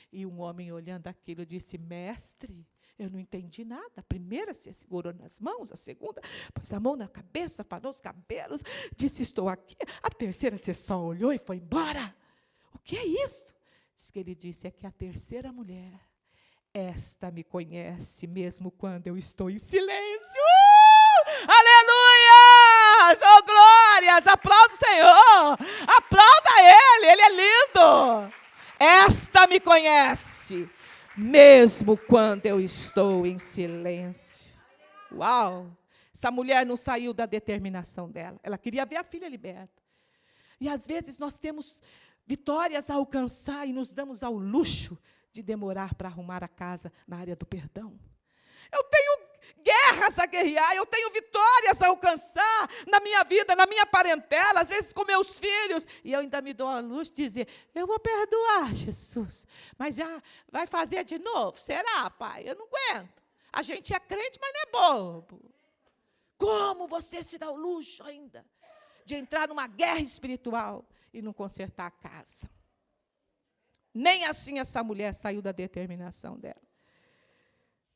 E um homem olhando aquilo disse, mestre, eu não entendi nada. A primeira se segurou nas mãos, a segunda pôs a mão na cabeça, parou os cabelos, disse, estou aqui. A terceira você só olhou e foi embora. O que é isto? Diz que ele disse, é que a terceira mulher, esta me conhece mesmo quando eu estou em silêncio. Aleluia! Oh, glórias! Aplauda o Senhor! Aplauda Ele é lindo! Esta me conhece mesmo quando eu estou em silêncio. Uau! Essa mulher não saiu da determinação dela. Ela queria ver a filha liberta. E às vezes nós temos vitórias a alcançar e nos damos ao luxo de demorar para arrumar a casa na área do perdão. Eu tenho guerras a guerrear, eu tenho vitórias a alcançar na minha vida, na minha parentela, às vezes com meus filhos, e eu ainda me dou a luz de dizer, eu vou perdoar, Jesus, mas já vai fazer de novo? Será, pai? Eu não aguento. A gente é crente, mas não é bobo. Como você se dá o luxo ainda de entrar numa guerra espiritual e não consertar a casa? Nem assim essa mulher saiu da determinação dela.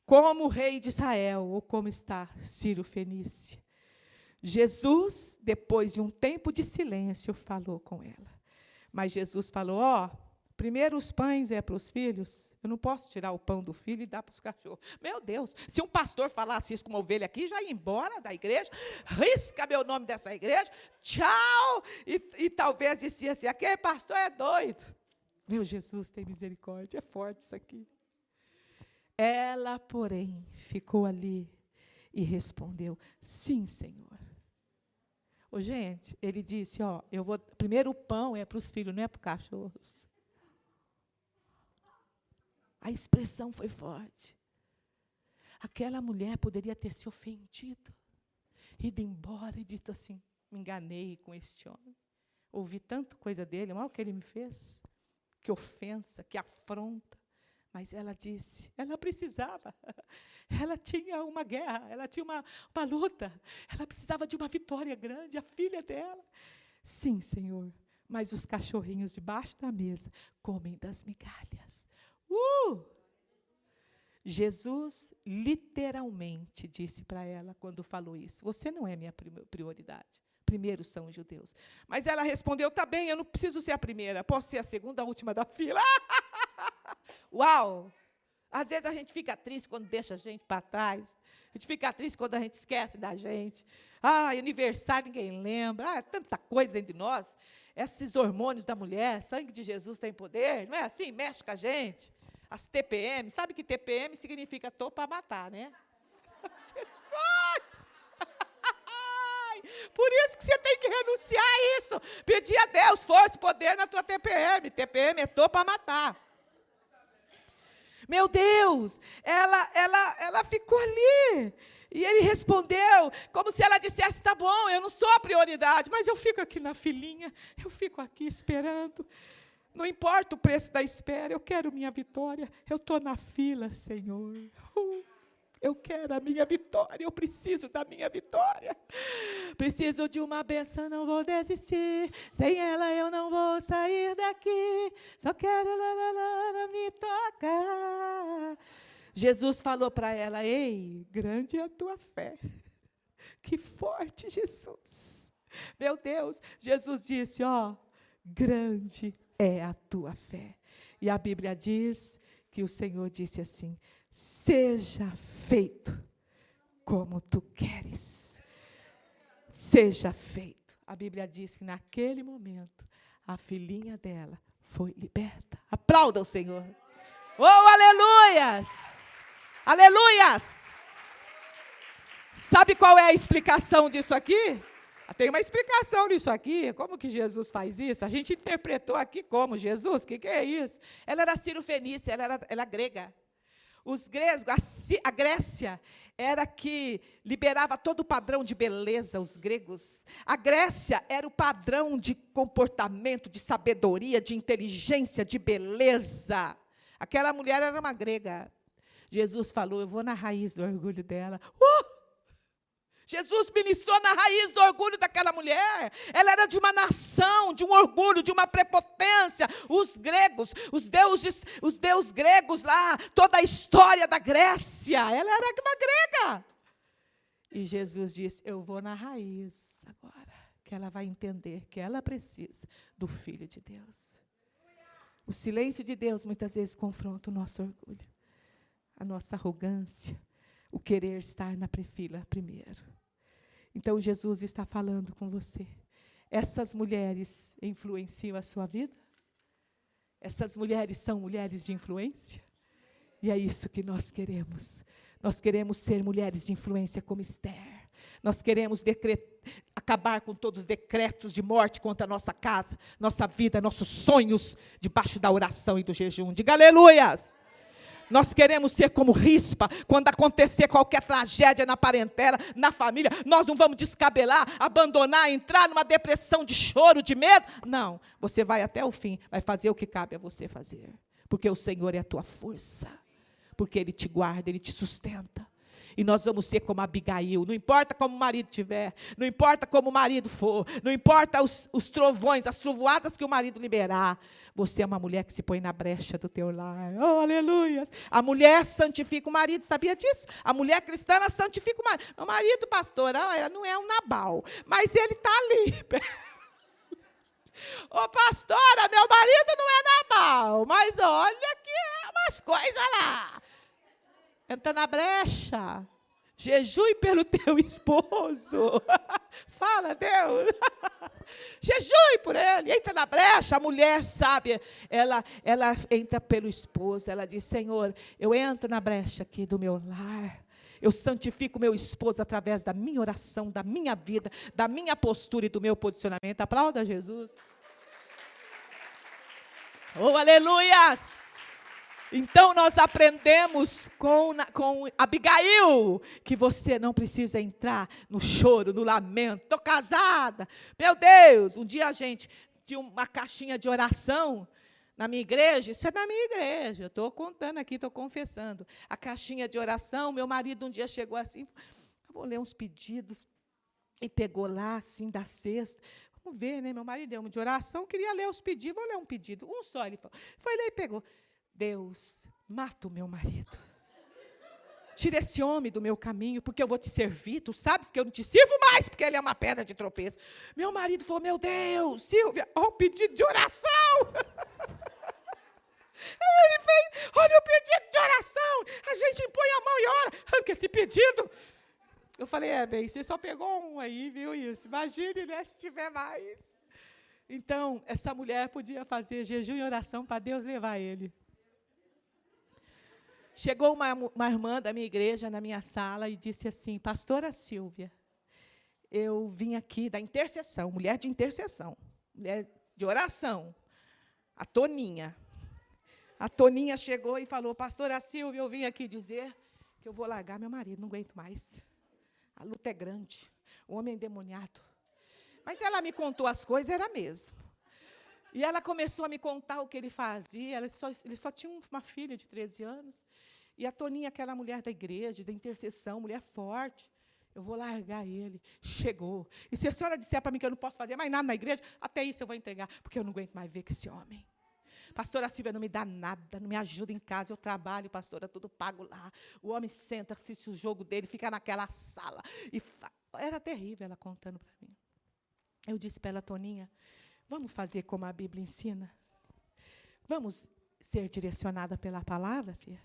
Como o rei de Israel, ou como está Ciro Fenícia. Jesus, depois de um tempo de silêncio, falou com ela. Mas Jesus falou, primeiro os pães é para os filhos, eu não posso tirar o pão do filho e dar para os cachorros. Meu Deus, se um pastor falasse isso com uma ovelha aqui, já ia embora da igreja, risca meu nome dessa igreja, tchau, e talvez disse assim, aquele pastor é doido. Meu Jesus, tem misericórdia, é forte isso aqui. Ela, porém, ficou ali e respondeu, sim, Senhor. Gente, ele disse, primeiro o pão é para os filhos, não é para os cachorros. A expressão foi forte. Aquela mulher poderia ter se ofendido, ido embora e dito assim, me enganei com este homem. Ouvi tanta coisa dele, olha o que ele me fez. Que ofensa, que afronta. Mas ela disse, ela precisava. Ela tinha uma guerra, ela tinha uma luta. Ela precisava de uma vitória grande, a filha dela. Sim, Senhor, mas os cachorrinhos debaixo da mesa comem das migalhas. Jesus literalmente disse para ela, quando falou isso: você não é minha prioridade. Primeiro são os judeus. Mas ela respondeu: tá bem, eu não preciso ser a primeira, posso ser a segunda, a última da fila. Uau! Às vezes a gente fica triste quando deixa a gente para trás. A gente fica triste quando a gente esquece da gente. Aniversário ninguém lembra. Tanta coisa dentro de nós. Esses hormônios da mulher, sangue de Jesus tem poder, não é assim? Mexe com a gente. As TPM, sabe que TPM significa tô para matar, né? Jesus! Por isso que você tem que renunciar a isso. Pedir a Deus força e poder na tua TPM. TPM é tô para matar. Meu Deus, ela ficou ali. E ele respondeu, como se ela dissesse: tá bom, eu não sou a prioridade, mas eu fico aqui na filinha, eu fico aqui esperando. Não importa o preço da espera, eu quero minha vitória. Eu estou na fila, Senhor. Eu quero a minha vitória, eu preciso da minha vitória. Preciso de uma bênção, não vou desistir. Sem ela eu não vou sair daqui. Só quero me tocar. Jesus falou para ela: ei, grande é a tua fé. Que forte, Jesus. Meu Deus, Jesus disse: grande é a tua fé. E a Bíblia diz que o Senhor disse assim: seja feito como tu queres. Seja feito. A Bíblia diz que naquele momento a filhinha dela foi liberta. Aplauda o Senhor. Oh, aleluias! Aleluias! Sabe qual é a explicação disso aqui? Tem uma explicação nisso aqui. Como que Jesus faz isso? A gente interpretou aqui como: Jesus, o que é isso? Ela era sírio-fenícia, ela era grega. Os gregos, a Grécia era que liberava todo o padrão de beleza, os gregos. A Grécia era o padrão de comportamento, de sabedoria, de inteligência, de beleza. Aquela mulher era uma grega. Jesus falou: eu vou na raiz do orgulho dela. Jesus ministrou na raiz do orgulho daquela mulher. Ela era de uma nação, de um orgulho, de uma prepotência. Os gregos, os deuses gregos lá, toda a história da Grécia, ela era uma grega. E Jesus disse: eu vou na raiz agora, que ela vai entender que ela precisa do Filho de Deus. O silêncio de Deus muitas vezes confronta o nosso orgulho, a nossa arrogância, o querer estar na fila primeiro. Então, Jesus está falando com você. Essas mulheres influenciam a sua vida? Essas mulheres são mulheres de influência? E é isso que nós queremos. Nós queremos ser mulheres de influência como Esther. Nós queremos acabar com todos os decretos de morte contra a nossa casa, nossa vida, nossos sonhos, debaixo da oração e do jejum. Diga aleluias! Nós queremos ser como Rispa. Quando acontecer qualquer tragédia na parentela, na família, nós não vamos descabelar, abandonar, entrar numa depressão de choro, de medo. Não, você vai até o fim, vai fazer o que cabe a você fazer. Porque o Senhor é a tua força. Porque Ele te guarda, Ele te sustenta. E nós vamos ser como Abigail. Não importa como o marido tiver, não importa como o marido for, não importa os trovões, as trovoadas que o marido liberar. Você é uma mulher que se põe na brecha do teu lar. Oh, aleluia! A mulher santifica o marido, sabia disso? A mulher cristã, ela santifica o marido. O marido, pastor, ela não é um Nabal, mas ele está ali. Ô, pastora, meu marido não é Nabal, mas olha que é umas coisas lá. Entra na brecha. Jejue pelo teu esposo. Fala, Deus. Jejue por ele. Entra na brecha. A mulher sábia, ela entra pelo esposo. Ela diz: Senhor, eu entro na brecha aqui do meu lar. Eu santifico meu esposo através da minha oração, da minha vida, da minha postura e do meu posicionamento. Aplauda Jesus. Oh, aleluias! Então, nós aprendemos com Abigail que você não precisa entrar no choro, no lamento. Estou casada. Meu Deus, um dia a gente tinha uma caixinha de oração na minha igreja. Isso é da minha igreja. Estou contando aqui, estou confessando. A caixinha de oração, meu marido um dia chegou assim, eu vou ler uns pedidos. E pegou lá, assim, da cesta. vamos ver, né? Meu marido deu uma de oração, queria ler os pedidos, vou ler um pedido. Um só, ele foi ler e pegou. Deus, mata o meu marido. Tira esse homem do meu caminho, porque eu vou te servir. Tu sabes que eu não te sirvo mais, porque ele é uma pedra de tropeço. Meu marido falou, meu Deus, Silvia, olha o pedido de oração. Ele fez, olha o pedido de oração. A gente põe a mão e ora. Arranca esse pedido. Eu falei, bem, você só pegou um aí, viu isso? Imagine, né, se tiver mais. Então, essa mulher podia fazer jejum e oração para Deus levar ele. Chegou uma irmã da minha igreja na minha sala e disse assim, pastora Silvia, eu vim aqui da intercessão, mulher de intercessão, mulher de oração, a Toninha. A Toninha chegou e falou, pastora Silvia, eu vim aqui dizer que eu vou largar meu marido, não aguento mais. A luta é grande, o homem é endemoniado. Mas ela me contou as coisas, era mesmo. E ela começou a me contar o que ele fazia. Ele só tinha uma filha de 13 anos. E a Toninha, aquela mulher da igreja, da intercessão, mulher forte. Eu vou largar ele. Chegou. E se a senhora disser para mim que eu não posso fazer mais nada na igreja, até isso eu vou entregar, porque eu não aguento mais ver com esse homem. Pastora Silvia não me dá nada, não me ajuda em casa, eu trabalho, pastora, tudo pago lá. O homem senta, assiste o jogo dele, fica naquela sala. Era terrível ela contando para mim. Eu disse para ela, Toninha, vamos fazer como a Bíblia ensina? Vamos ser direcionada pela palavra, filha?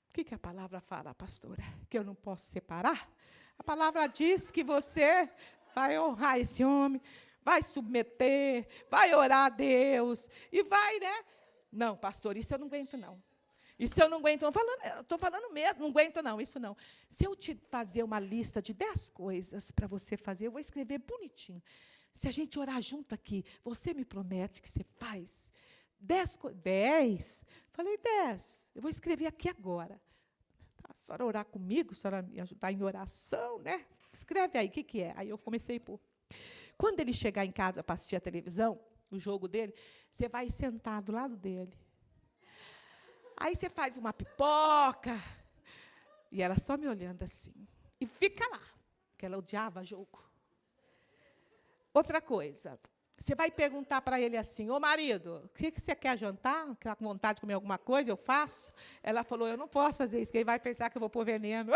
O que a palavra fala, pastora? Que eu não posso separar? A palavra diz que você vai honrar esse homem, vai submeter, vai orar a Deus, e vai, né? Não, pastor, isso eu não aguento, não. Isso eu não aguento, não. Estou falando mesmo, não aguento, não, isso não. Se eu te fazer uma lista de 10 coisas para você fazer, eu vou escrever bonitinho. Se a gente orar junto aqui, você me promete que você faz 10? Falei, 10. Eu vou escrever aqui agora. Tá, a senhora orar comigo, a senhora me ajudar em oração, né? Escreve aí, o que é? Aí eu comecei a pôr. Quando ele chegar em casa para assistir a televisão, o jogo dele, você vai sentar do lado dele. Aí você faz uma pipoca, e ela só me olhando assim. E fica lá, porque ela odiava jogo. Outra coisa, você vai perguntar para ele assim, ô marido, o que você quer jantar? Quer com vontade de comer alguma coisa? Eu faço? Ela falou, eu não posso fazer isso, que ele vai pensar que eu vou pôr veneno.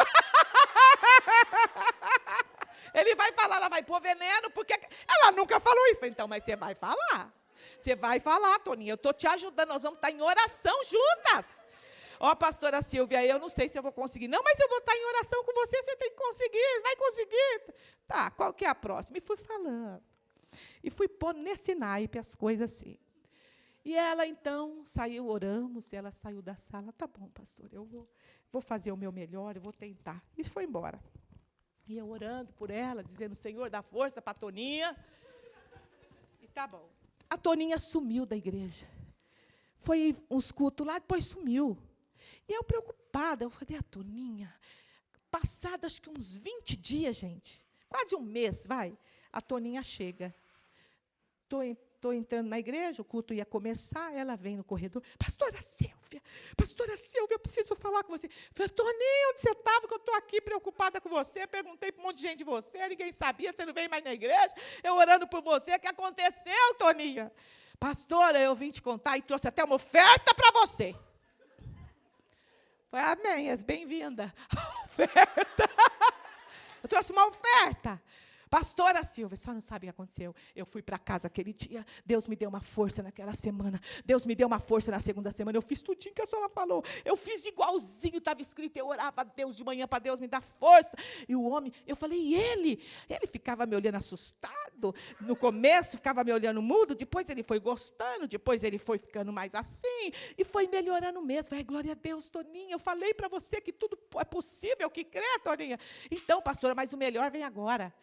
Ele vai falar, ela vai pôr veneno, porque ela nunca falou isso. Então, mas você vai falar. Você vai falar, Toninha, eu estou te ajudando, nós vamos estar em oração juntas. Ó, pastora Silvia, eu não sei se eu vou conseguir. Não, mas eu vou estar em oração com você, você tem que conseguir, vai conseguir. Tá, qual que é a próxima? E fui falando. E fui pondo nesse naipe as coisas assim. E ela, então, saiu, oramos, ela saiu da sala. Tá bom, pastor, eu vou fazer o meu melhor, eu vou tentar. E foi embora. E eu orando por ela, dizendo, Senhor, dá força para a Toninha. E tá bom. A Toninha sumiu da igreja. Foi uns cultos lá, depois sumiu. E eu preocupada, eu falei, a Toninha, passado acho que uns 20 dias, gente, quase um mês, vai, a Toninha chega. Estou entrando na igreja, o culto ia começar, ela vem no corredor, pastora Silvia, eu preciso falar com você. Eu falei, Toninha, onde você estava, que eu estou aqui preocupada com você, perguntei para um monte de gente de você, ninguém sabia, você não veio mais na igreja, eu orando por você, o que aconteceu, Toninha? Pastora, eu vim te contar e trouxe até uma oferta para você. Falei, amém, és bem-vinda. Oferta. Eu trouxe uma oferta. Pastora Silvia, a senhora não sabe o que aconteceu. Eu fui para casa aquele dia, Deus me deu uma força naquela semana, Deus me deu uma força na segunda semana, eu fiz tudinho que a senhora falou, eu fiz igualzinho, estava escrito, eu orava a Deus de manhã para Deus me dar força. E o homem, eu falei, e ele? Ele ficava me olhando assustado, no começo ficava me olhando mudo, depois ele foi gostando, depois ele foi ficando mais assim, e foi melhorando mesmo. Falei, glória a Deus, Toninha, eu falei para você que tudo é possível, que crê, Toninha. Então, pastora, mas o melhor vem agora.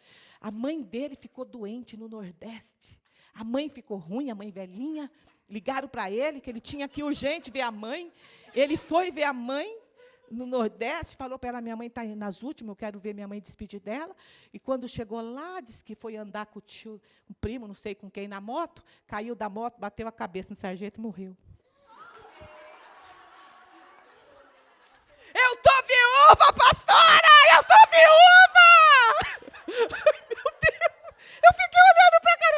A mãe dele ficou doente no Nordeste. A mãe ficou ruim, a mãe velhinha. Ligaram para ele, que ele tinha que urgente ver a mãe. Ele foi ver a mãe no Nordeste, falou para ela, minha mãe está nas últimas, eu quero ver minha mãe despedir dela. E quando chegou lá, disse que foi andar com o tio, um primo, não sei com quem, na moto, caiu da moto, bateu a cabeça no sargento e morreu. Eu estou viúva, pastora! Eu estou viúva! Eu fiquei olhando para a cara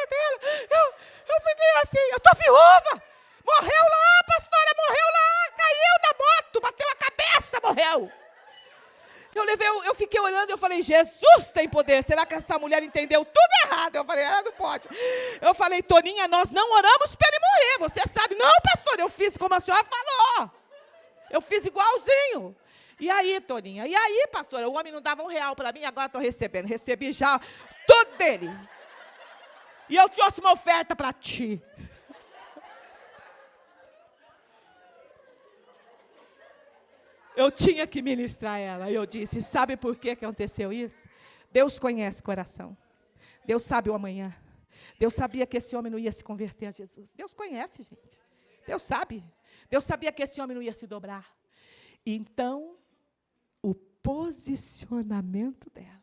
ela assim, eu estou viúva. Morreu lá, pastora, morreu lá, caiu da moto, bateu a cabeça, morreu. Eu fiquei olhando e eu falei, Jesus tem poder. Será que essa mulher entendeu tudo errado? Eu falei, ela não pode. Eu falei, Toninha, nós não oramos para ele morrer. Você sabe? Não, pastor, eu fiz como a senhora falou. Eu fiz igualzinho. E aí, Toninha? E aí, pastora? O homem não dava R$1 para mim, agora estou recebendo. Recebi já tudo dele. E eu trouxe uma oferta para ti. Eu tinha que ministrar ela. Eu disse, sabe por que aconteceu isso? Deus conhece o coração. Deus sabe o amanhã. Deus sabia que esse homem não ia se converter a Jesus. Deus conhece, gente. Deus sabe. Deus sabia que esse homem não ia se dobrar. Então, o posicionamento dela,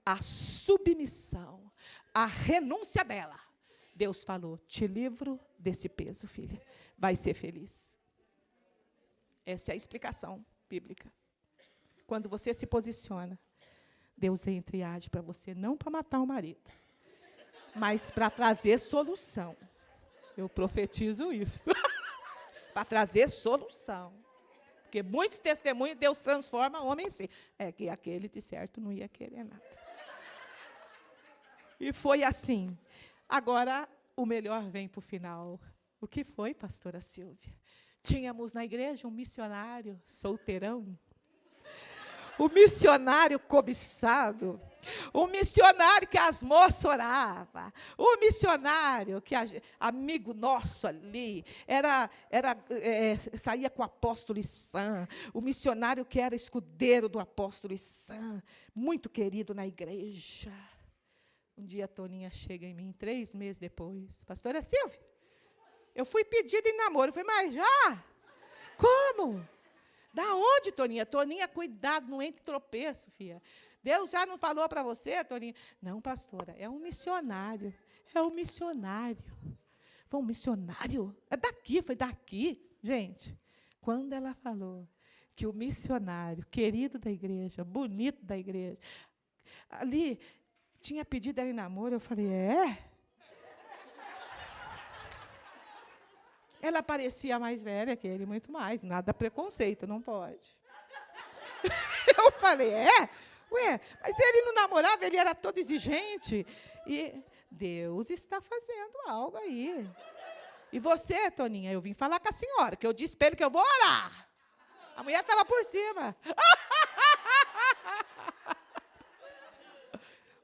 a submissão, a renúncia dela. Deus falou, te livro desse peso, filha. Vai ser feliz. Essa é a explicação bíblica. Quando você se posiciona, Deus entra e age para você, não para matar o marido, mas para trazer solução. Eu profetizo isso. Para trazer solução. Porque muitos testemunhos, Deus transforma o homem em si. É que aquele de certo não ia querer nada. E foi assim. Agora, o melhor vem para o final. O que foi, pastora Silvia? Tínhamos na igreja um missionário solteirão, o missionário cobiçado, o missionário que as moças oravam, o missionário que, amigo nosso ali, saía com o apóstolo Issan, o missionário que era escudeiro do apóstolo Issan, muito querido na igreja. Um dia a Toninha chega em mim, 3 meses depois, pastora Silvia, eu fui pedida em namoro. Eu falei, mas já? Como? Da onde, Toninha? Toninha, cuidado, não entre tropeço, filha. Deus já não falou para você, Toninha? Não, pastora, é um missionário. É um missionário. Foi um missionário? É daqui, foi daqui. Gente, quando ela falou que o missionário, querido da igreja, bonito da igreja, ali, tinha pedido ela em namoro, eu falei, é? Ela parecia mais velha que ele, muito mais. Nada preconceito, não pode. Eu falei, é? Ué, mas ele não namorava, ele era todo exigente. E Deus está fazendo algo aí. E você, Toninha, eu vim falar com a senhora, que eu disse para ele que eu vou orar. A mulher estava por cima.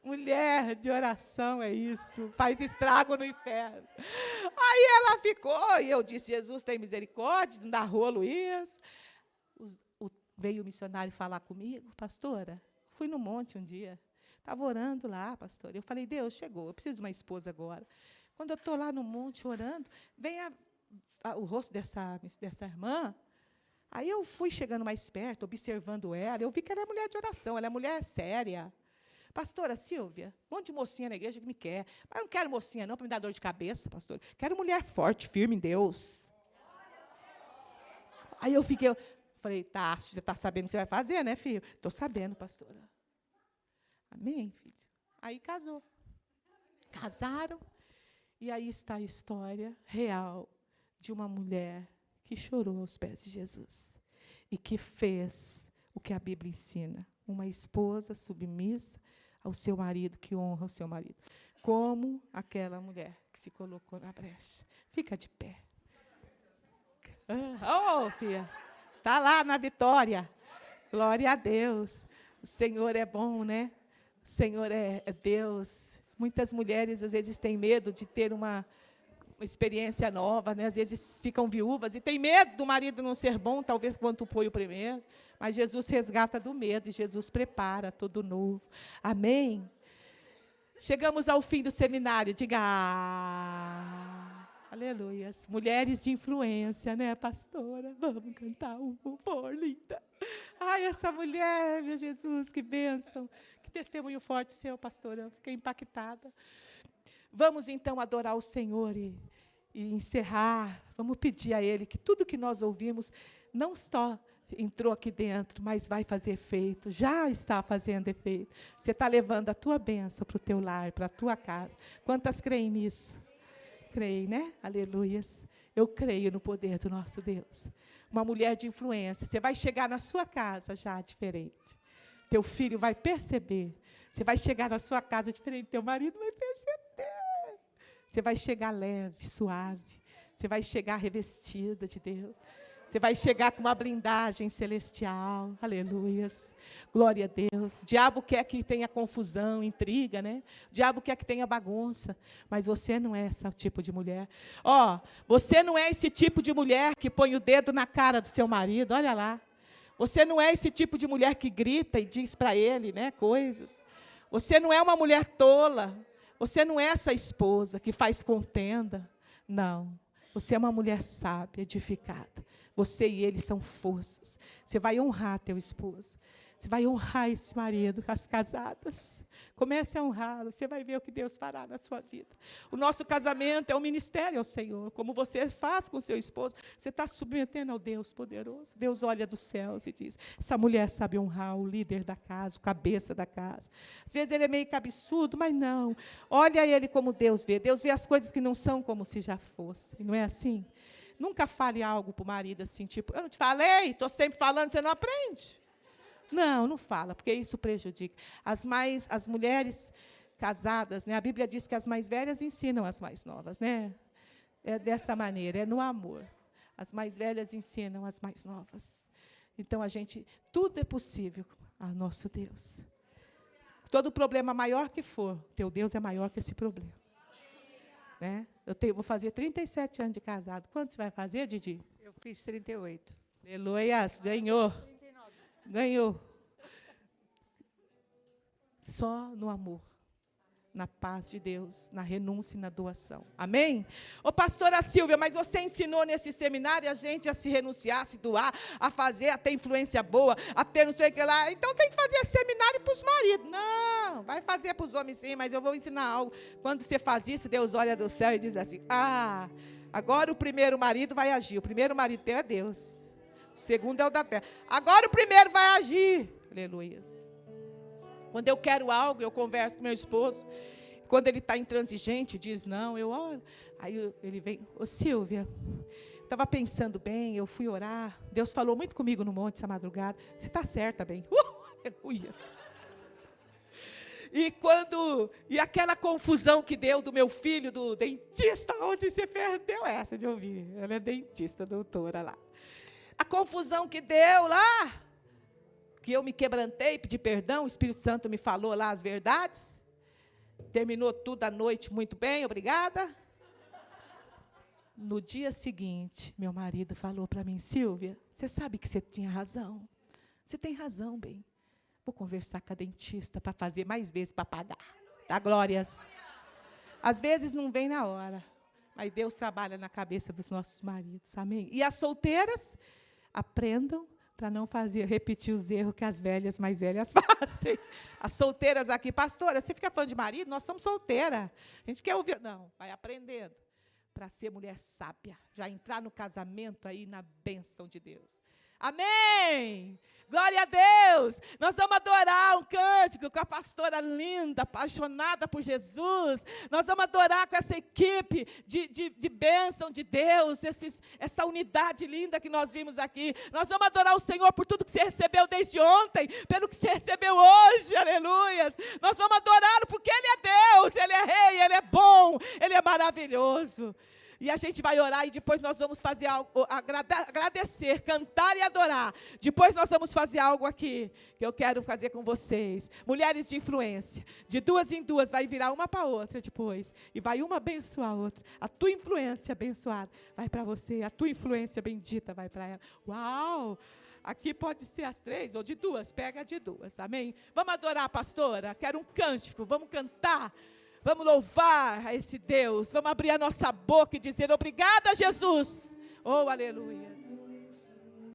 Mulher de oração é isso, faz estrago no inferno. Aí ela ficou, e eu disse, Jesus tem misericórdia, não dá rolo isso. Veio o missionário falar comigo, pastora, fui no monte um dia, estava orando lá, pastora. Eu falei, Deus, chegou, eu preciso de uma esposa agora. Quando eu estou lá no monte orando, vem o rosto dessa irmã. Aí eu fui chegando mais perto, observando ela, eu vi que ela é mulher de oração, ela é mulher séria. Pastora Silvia, um monte de mocinha na igreja que me quer. Mas eu não quero mocinha não, para me dar dor de cabeça, pastor. Quero mulher forte, firme em Deus. Aí eu falei, tá, você está sabendo o que você vai fazer, né, filho? Estou sabendo, pastora. Amém, filho? Aí casou. Casaram, e aí está a história real de uma mulher que chorou aos pés de Jesus e que fez o que a Bíblia ensina. Uma esposa submissa ao seu marido, que honra o seu marido. Como aquela mulher que se colocou na brecha. Fica de pé. Filha, está lá na vitória. Glória a Deus. O Senhor é bom, né? O Senhor é Deus. Muitas mulheres, às vezes, têm medo de ter uma experiência nova, né? Às vezes ficam viúvas e têm medo do marido não ser bom, talvez quanto foi o primeiro. Mas Jesus resgata do medo e Jesus prepara tudo novo. Amém? Chegamos ao fim do seminário. Diga, aleluia. Mulheres de influência, né, pastora? Vamos cantar um louvor, linda. Ai, essa mulher, meu Jesus, que bênção. Que testemunho forte seu, pastora. Eu fiquei impactada. Vamos, então, adorar o Senhor e encerrar. Vamos pedir a Ele que tudo que nós ouvimos não só entrou aqui dentro, mas vai fazer efeito, já está fazendo efeito. Você está levando a tua bênção para o teu lar, para a tua casa. Quantas creem nisso? creem, né? Aleluias. Eu creio no poder do nosso Deus. Uma mulher de influência. Você vai chegar na sua casa já diferente. Teu filho vai perceber. Você vai chegar na sua casa diferente. Teu marido vai perceber. Você vai chegar leve, suave. Você vai chegar revestida de Deus. Você vai chegar com uma blindagem celestial. Aleluias. Glória a Deus. O diabo quer que tenha confusão, intriga, né? O diabo quer que tenha bagunça. Mas você não é esse tipo de mulher. Você não é esse tipo de mulher que põe o dedo na cara do seu marido. Olha lá. Você não é esse tipo de mulher que grita e diz para ele, né, coisas. Você não é uma mulher tola. Você não é essa esposa que faz contenda. Não. Você é uma mulher sábia, edificada. Você e ele são forças. Você vai honrar teu esposo. Você vai honrar esse marido, as casadas. Comece a honrá-lo. Você vai ver o que Deus fará na sua vida. O nosso casamento é um ministério ao Senhor. Como você faz com o seu esposo, você está submetendo ao Deus poderoso. Deus olha dos céus e diz, essa mulher sabe honrar o líder da casa, o cabeça da casa. Às vezes ele é meio cabeçudo, mas não. Olha ele como Deus vê. Deus vê as coisas que não são como se já fossem. Não é assim? Nunca fale algo para o marido assim, tipo, eu não te falei, estou sempre falando, você não aprende. Não fala, porque isso prejudica. As mulheres casadas, né, a Bíblia diz que as mais velhas ensinam as mais novas, né? É dessa maneira, é no amor. As mais velhas ensinam as mais novas. Então, tudo é possível a nosso Deus. Todo problema maior que for, teu Deus é maior que esse problema. Né? Vou fazer 37 anos de casado. Quanto você vai fazer, Didi? Eu fiz 38. Aleluias, ganhou. 39. Ganhou. Só no amor, na paz de Deus, na renúncia e na doação. Amém? Ô, pastora Silvia, mas você ensinou nesse seminário a gente a se renunciar, a se doar, a fazer, a ter influência boa, a ter não sei o que lá. Então tem que fazer esse seminário para os maridos. Não, vai fazer para os homens sim, mas eu vou ensinar algo. Quando você faz isso, Deus olha do céu e diz assim, agora o primeiro marido vai agir. O primeiro marido teu é Deus. O segundo é o da terra. Agora o primeiro vai agir. Aleluias. Quando eu quero algo, eu converso com meu esposo. Quando ele está intransigente, diz não, eu oro. Aí ele vem, ô Silvia, estava pensando bem, eu fui orar. Deus falou muito comigo no monte essa madrugada. Você está certa, bem. Aleluias. E aquela confusão que deu do meu filho, do dentista, onde você perdeu essa de ouvir. Ela é dentista, doutora lá. A confusão que deu lá, que eu me quebrantei, pedi perdão, o Espírito Santo me falou lá as verdades. Terminou tudo à noite muito bem, obrigada. No dia seguinte, meu marido falou para mim, Silvia, você sabe que você tinha razão. Você tem razão, bem. Vou conversar com a dentista para fazer mais vezes para pagar. Dá glórias. Às vezes não vem na hora, mas Deus trabalha na cabeça dos nossos maridos, amém? E as solteiras, aprendam para não repetir os erros que as velhas mais velhas fazem. As solteiras aqui, pastora, você fica falando de marido? Nós somos solteiras. A gente quer ouvir. Não, vai aprendendo para ser mulher sábia. Já entrar no casamento aí na bênção de Deus. Amém! Glória a Deus! Nós vamos adorar um cântico com a pastora linda, apaixonada por Jesus. Nós vamos adorar com essa equipe de bênção de Deus, essa unidade linda que nós vimos aqui. Nós vamos adorar o Senhor por tudo que você recebeu desde ontem, pelo que você recebeu hoje, aleluias. Nós vamos adorá-lo porque Ele é Deus, Ele é Rei, Ele é bom, Ele é maravilhoso. E a gente vai orar e depois nós vamos fazer algo, agradecer, cantar e adorar. Depois nós vamos fazer algo aqui, que eu quero fazer com vocês. Mulheres de influência, de duas em duas, vai virar uma para a outra depois. E vai uma abençoar a outra. A tua influência abençoada vai para você, a tua influência bendita vai para ela. Uau! Aqui pode ser as 3 ou de 2, pega de 2, amém? Vamos adorar, pastora? Quero um cântico, vamos cantar. Vamos louvar a esse Deus. Vamos abrir a nossa boca e dizer obrigada, Jesus. Oh, aleluia.